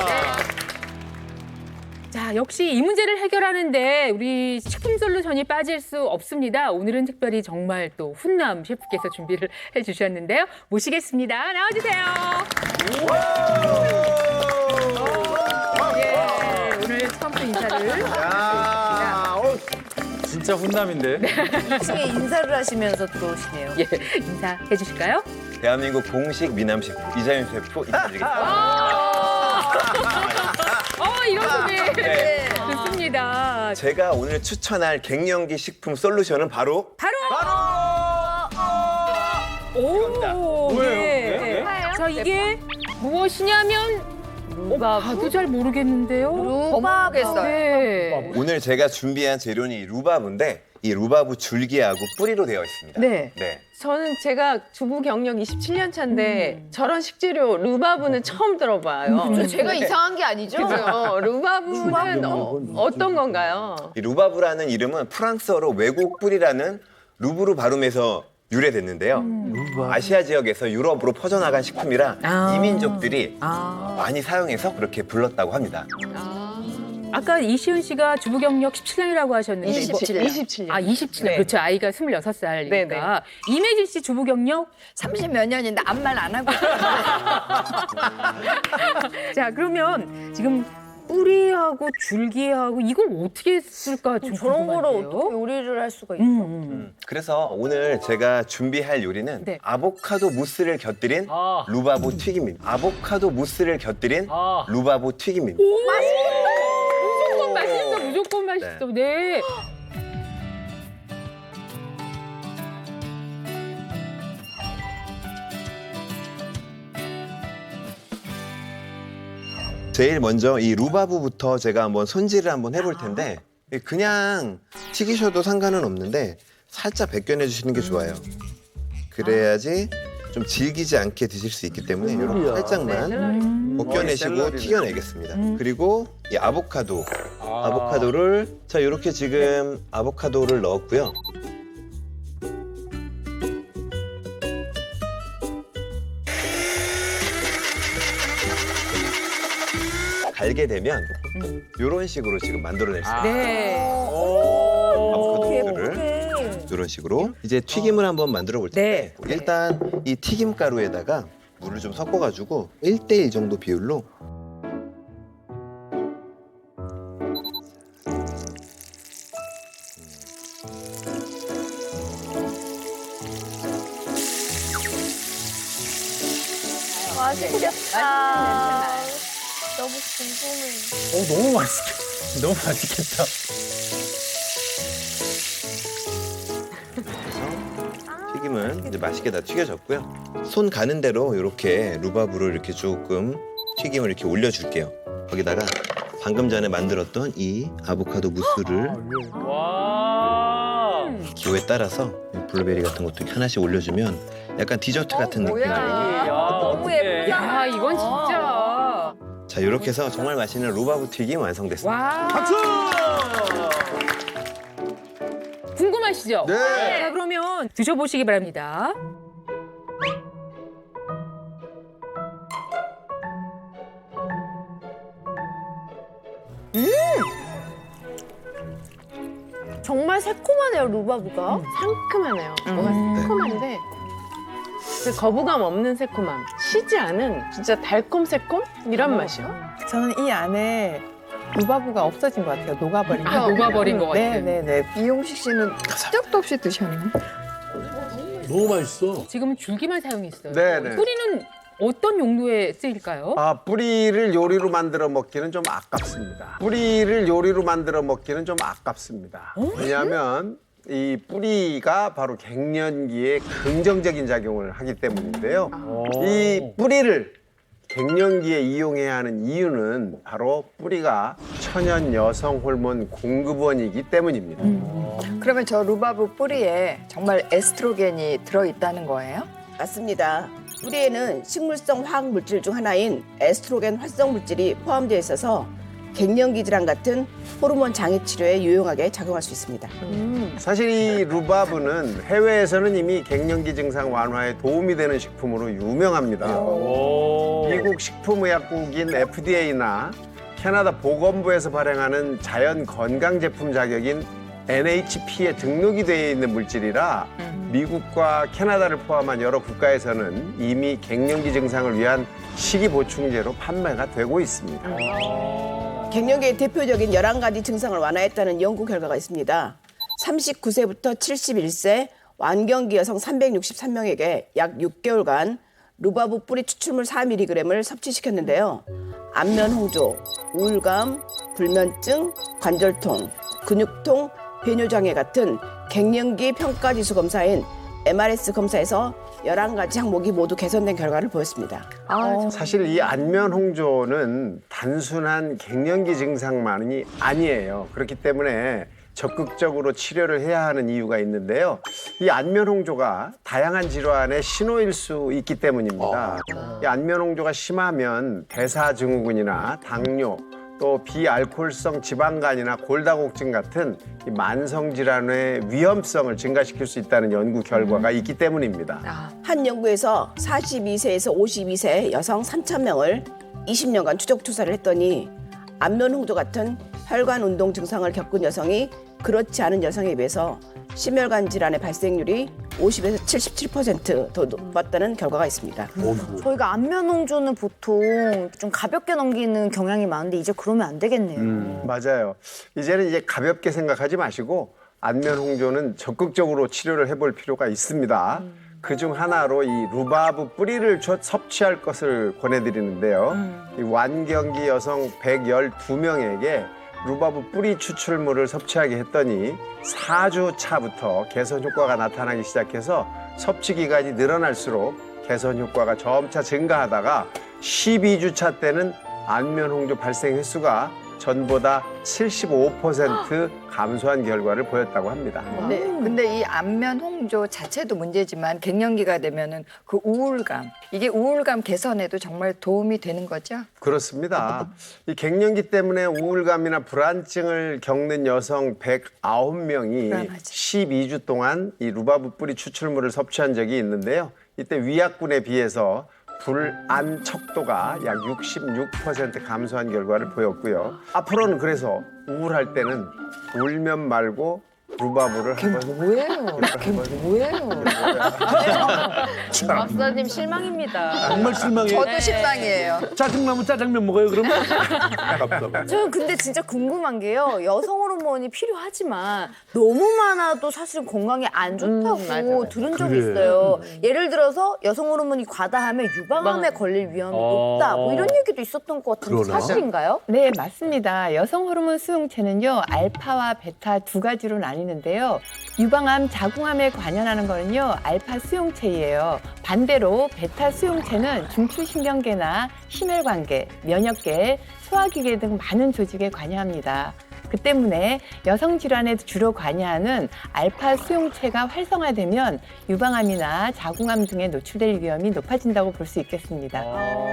자, 역시 이 문제를 해결하는데 우리 식품 솔루션이 빠질 수 없습니다. 오늘은 특별히 정말 또 훈남 셰프께서 준비를 해주셨는데요. 모시겠습니다. 나와주세요. 예, 오늘 처음부터 인사를. 진짜 훈남인데. 2층에 인사를 하시면서 들어오시네요. 예, 인사해 주실까요? 대한민국 공식 미남 셰프 이자윤 셰프 인사드리겠습니다. 이런 소개. 네. 좋습니다. 제가 오늘 추천할 갱년기 식품 솔루션은 바로 오, 뭐예요? 네. 자, 이게 무엇이냐면 봐도 잘 모르겠는데요. 모르겠어요. 네. 오늘 제가 준비한 재료는 이 루바브인데 이 루바브 줄기하고 뿌리로 되어 있습니다. 네. 네. 저는 제가 주부 경력 27년 차인데 저런 식재료 루바브는 처음 들어봐요. 제가 이상한 게 아니죠? 그죠? 루바브는 어떤 건가요? 이 루바브라는 이름은 프랑스어로 외국 뿌리라는 루브르 발음에서 유래됐는데요. 아시아 지역에서 유럽으로 퍼져나간 식품이라 이민족들이 많이 사용해서 그렇게 불렀다고 합니다. 아까 이시은 씨가 주부 경력 17년이라고 하셨는데 27년. 아, 27년. 네. 그렇죠. 아이가 26살이니까. 네네. 이매진 씨 주부 경력? 30몇 년인데 아무 말 안 하고 자, 그러면 지금 뿌리하고 줄기하고 이걸 어떻게 쓸까 좀 저런 거를 궁금한데요. 어떻게 요리를 할 수가 있어? 그래서 오늘 제가 준비할 요리는 네. 아보카도 무스를 곁들인 루바브 튀김입니다. 아보카도 무스를 곁들인 루바브 튀김입니다. 무조건 맛있어. 무조건 맛있어. 네. 제일 먼저 이 루바브부터 제가 한번 손질을 한번 해볼 텐데 그냥 튀기셔도 상관은 없는데 살짝 벗겨내 주시는 게 좋아요. 그래야지 좀 질기지 않게 드실 수 있기 때문에 이렇게 살짝만 벗겨내시고 튀겨내겠습니다. 그리고 이 아보카도를 자 이렇게 지금 아보카도를 넣었고요. 갈게 되면 이런 식으로 지금 만들어낼 수 있어요. 네. 아보카도를 이런 식으로 이제 튀김을 한번 만들어 볼 텐데 일단 이 튀김 가루에다가 물을 좀 섞어가지고 1대1 정도 비율로 맛있겠다. 너무 궁금해. 너무 맛있겠다. 너무 맛있겠다. 튀김은 이제 맛있게 다 튀겨졌고요. 손 가는 대로 이렇게 루바브를 이렇게 조금 튀김을 이렇게 올려줄게요. 거기다가 방금 전에 만들었던 이 아보카도 무스를 와. 기호에 따라서 블루베리 같은 것도 이렇게 하나씩 올려주면 약간 디저트 같은 느낌이 나요. 너무 예쁘다. 야, 이건 진짜. 자 이렇게 해서 정말 맛있는 루바브 튀김 완성됐습니다. 와. 박수! 궁금하시죠? 네. 자, 그러면 드셔보시기 바랍니다. 정말 새콤하네요, 루바브가. 상큼하네요. 뭔가 새콤한데 그 거부감 없는 새콤함. 시지 않은 진짜 달콤 새콤 이런 맛이요. 저는 이 안에 루바브가 없어진 것 같아요. 녹아버린 아, 녹아버린 것 같아요. 네네네. 이용식 씨는 습작도 없이 드셨네. 너무 맛있어. 지금은 줄기만 사용했어요. 네네. 뿌리는 어떤 용도에 쓰일까요? 뿌리를 요리로 만들어 먹기는 좀 아깝습니다. 뿌리를 요리로 만들어 먹기는 좀 아깝습니다. 왜냐하면 이 뿌리가 바로 갱년기에 긍정적인 작용을 하기 때문인데요. 이 뿌리를 갱년기에 이용해야 하는 이유는 바로 뿌리가 천연 여성 호르몬 공급원이기 때문입니다. 그러면 저 루바브 뿌리에 정말 에스트로겐이 들어있다는 거예요? 맞습니다. 뿌리에는 식물성 화학 물질 중 하나인 에스트로겐 활성 물질이 포함되어 있어서 갱년기 질환 같은 호르몬 장애 치료에 유용하게 작용할 수 있습니다. 사실 이 루바브는 해외에서는 이미 갱년기 증상 완화에 도움이 되는 식품으로 유명합니다. 미국 식품의약국인 FDA나 캐나다 보건부에서 발행하는 자연 건강 제품 자격인 NHP에 등록이 되어 있는 물질이라 미국과 캐나다를 포함한 여러 국가에서는 이미 갱년기 증상을 위한 식이 보충제로 판매가 되고 있습니다. 갱년기의 대표적인 11가지 증상을 완화했다는 연구 결과가 있습니다. 39세부터 71세 완경기 여성 363명에게 약 6개월간 루바브 뿌리 추출물 4mg을 섭취시켰는데요. 안면 홍조, 우울감, 불면증, 관절통, 근육통, 배뇨장애 같은 갱년기 평가지수 검사인 MRS 검사에서 11가지 항목이 모두 개선된 결과를 보였습니다. 사실 이 안면 홍조는 단순한 갱년기 증상만이 아니에요. 그렇기 때문에 적극적으로 치료를 해야 하는 이유가 있는데요. 이 안면 홍조가 다양한 질환의 신호일 수 있기 때문입니다. 이 안면 홍조가 심하면 대사증후군이나 당뇨, 또 비알코올성 지방간이나 골다공증 같은 이 만성 질환의 위험성을 증가시킬 수 있다는 연구 결과가 있기 때문입니다. 한 연구에서 42세에서 52세 여성 3,000명을 20년간 추적 조사를 했더니 안면 홍조 같은 혈관 운동 증상을 겪은 여성이 그렇지 않은 여성에 비해서 심혈관 질환의 발생률이 50에서 77% 더 높았다는 결과가 있습니다. 저희가 안면 홍조는 보통 좀 가볍게 넘기는 경향이 많은데 이제 그러면 안 되겠네요. 맞아요. 이제는 이제 가볍게 생각하지 마시고 안면 홍조는 적극적으로 치료를 해볼 필요가 있습니다. 그중 하나로 이 루바브 뿌리를 섭취할 것을 권해드리는데요. 이 완경기 여성 112명에게 루바브 뿌리 추출물을 섭취하게 했더니 4주 차부터 개선 효과가 나타나기 시작해서 섭취 기간이 늘어날수록 개선 효과가 점차 증가하다가 12주 차 때는 안면 홍조 발생 횟수가 전보다 75% 감소한 결과를 보였다고 합니다. 근데 이 안면 홍조 자체도 문제지만 갱년기가 되면은 그 우울감, 이게 우울감 개선에도 정말 도움이 되는 거죠? 그렇습니다. 이 갱년기 때문에 우울감이나 불안증을 겪는 여성 109명이 불안하지. 12주 동안 이 루바브 뿌리 추출물을 섭취한 적이 있는데요. 이때 위약군에 비해서 불안 척도가 약 66% 감소한 결과를 보였고요. 앞으로는 그래서 우울할 때는 울면 말고 루바브를 한번 뭐예요? 그게 뭐예요? 박사님 실망입니다. 정말 실망해. 저도 실망이에요. 짜증나면 짜장면 먹어요, 그러면? 아깝다. 저는 근데 진짜 궁금한 게요. 여성 호르몬이 필요하지만 너무 많아도 사실 건강에 안 좋다고 들은 적이 그래. 있어요. 예를 들어서 여성 호르몬이 과다하면 유방암에 걸릴 위험이 높다. 뭐 이런 얘기도 있었던 것 같은데 그러나? 사실인가요? 네, 맞습니다. 여성 호르몬 수용체는요, 알파와 베타 두 가지로 나뉘는데요. 유방암, 자궁암에 관여하는 거는요, 알파 수용체예요. 반대로 베타 수용체는 중추신경계나 심혈관계, 면역계, 소화기계 등 많은 조직에 관여합니다. 그 때문에 여성 질환에 주로 관여하는 알파 수용체가 활성화되면 유방암이나 자궁암 등에 노출될 위험이 높아진다고 볼 수 있겠습니다.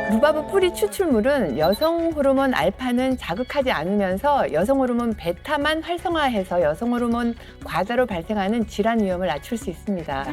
루바브 뿌리 추출물은 여성 호르몬 알파는 자극하지 않으면서 여성 호르몬 베타만 활성화해서 여성 호르몬 과다로 발생하는 질환 위험을 낮출 수 있습니다.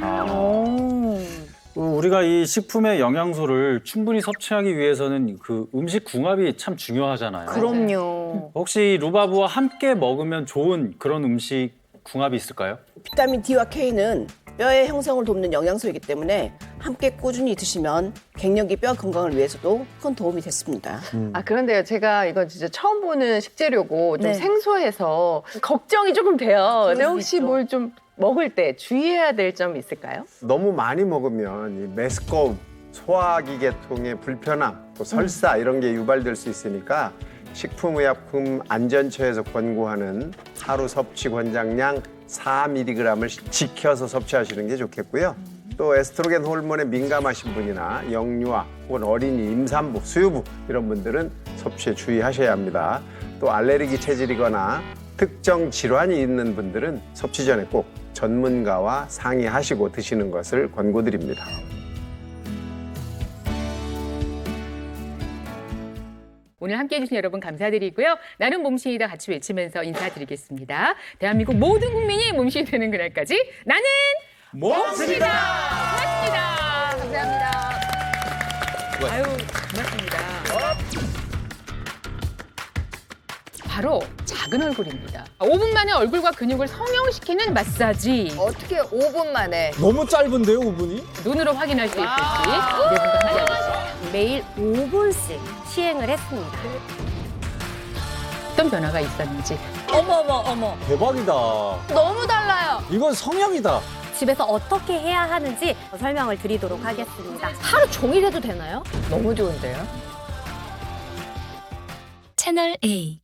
우리가 이 식품의 영양소를 충분히 섭취하기 위해서는 그 음식 궁합이 참 중요하잖아요. 그럼요. 혹시 루바브와 함께 먹으면 좋은 그런 음식 궁합이 있을까요? 비타민 D와 K는 뼈의 형성을 돕는 영양소이기 때문에 함께 꾸준히 드시면 갱년기 뼈 건강을 위해서도 큰 도움이 됐습니다. 아, 그런데요. 제가 이건 진짜 처음 보는 식재료고 좀 네. 생소해서 걱정이 조금 돼요. 근데 수 혹시 있죠. 뭘 좀 먹을 때 주의해야 될 점이 있을까요? 너무 많이 먹으면 이 메스꺼움, 소화기 계통의 불편함, 또 설사 이런 게 유발될 수 있으니까 식품의약품 안전처에서 권고하는 하루 섭취 권장량 4mg을 지켜서 섭취하시는 게 좋겠고요. 또 에스트로겐 호르몬에 민감하신 분이나 영유아 혹은 어린이, 임산부, 수유부 이런 분들은 섭취에 주의하셔야 합니다. 또 알레르기 체질이거나 특정 질환이 있는 분들은 섭취 전에 꼭 전문가와 상의하시고 드시는 것을 권고드립니다. 오늘 함께해 주신 여러분 감사드리고요. 나는 몸신이다 같이 외치면서 인사드리겠습니다. 대한민국 모든 국민이 몸신이 되는 그날까지 나는 몸신이다. 고맙습니다. 감사합니다. 아유, 고맙습니다. 바로 작은 얼굴입니다. 5분 만에 얼굴과 근육을 성형시키는 마사지. 어떻게 5분 만에 너무 짧은데요, 5분이? 눈으로 확인할 수 있을지 네 분과 함께하겠습니다. 매일 5분씩 시행을 했습니다. 어떤 변화가 있었는지. 어머. 대박이다. 너무 달라요. 이건 성형이다. 집에서 어떻게 해야 하는지 설명을 드리도록 하겠습니다. 하루 종일 해도 되나요? 너무 좋은데요? 채널 A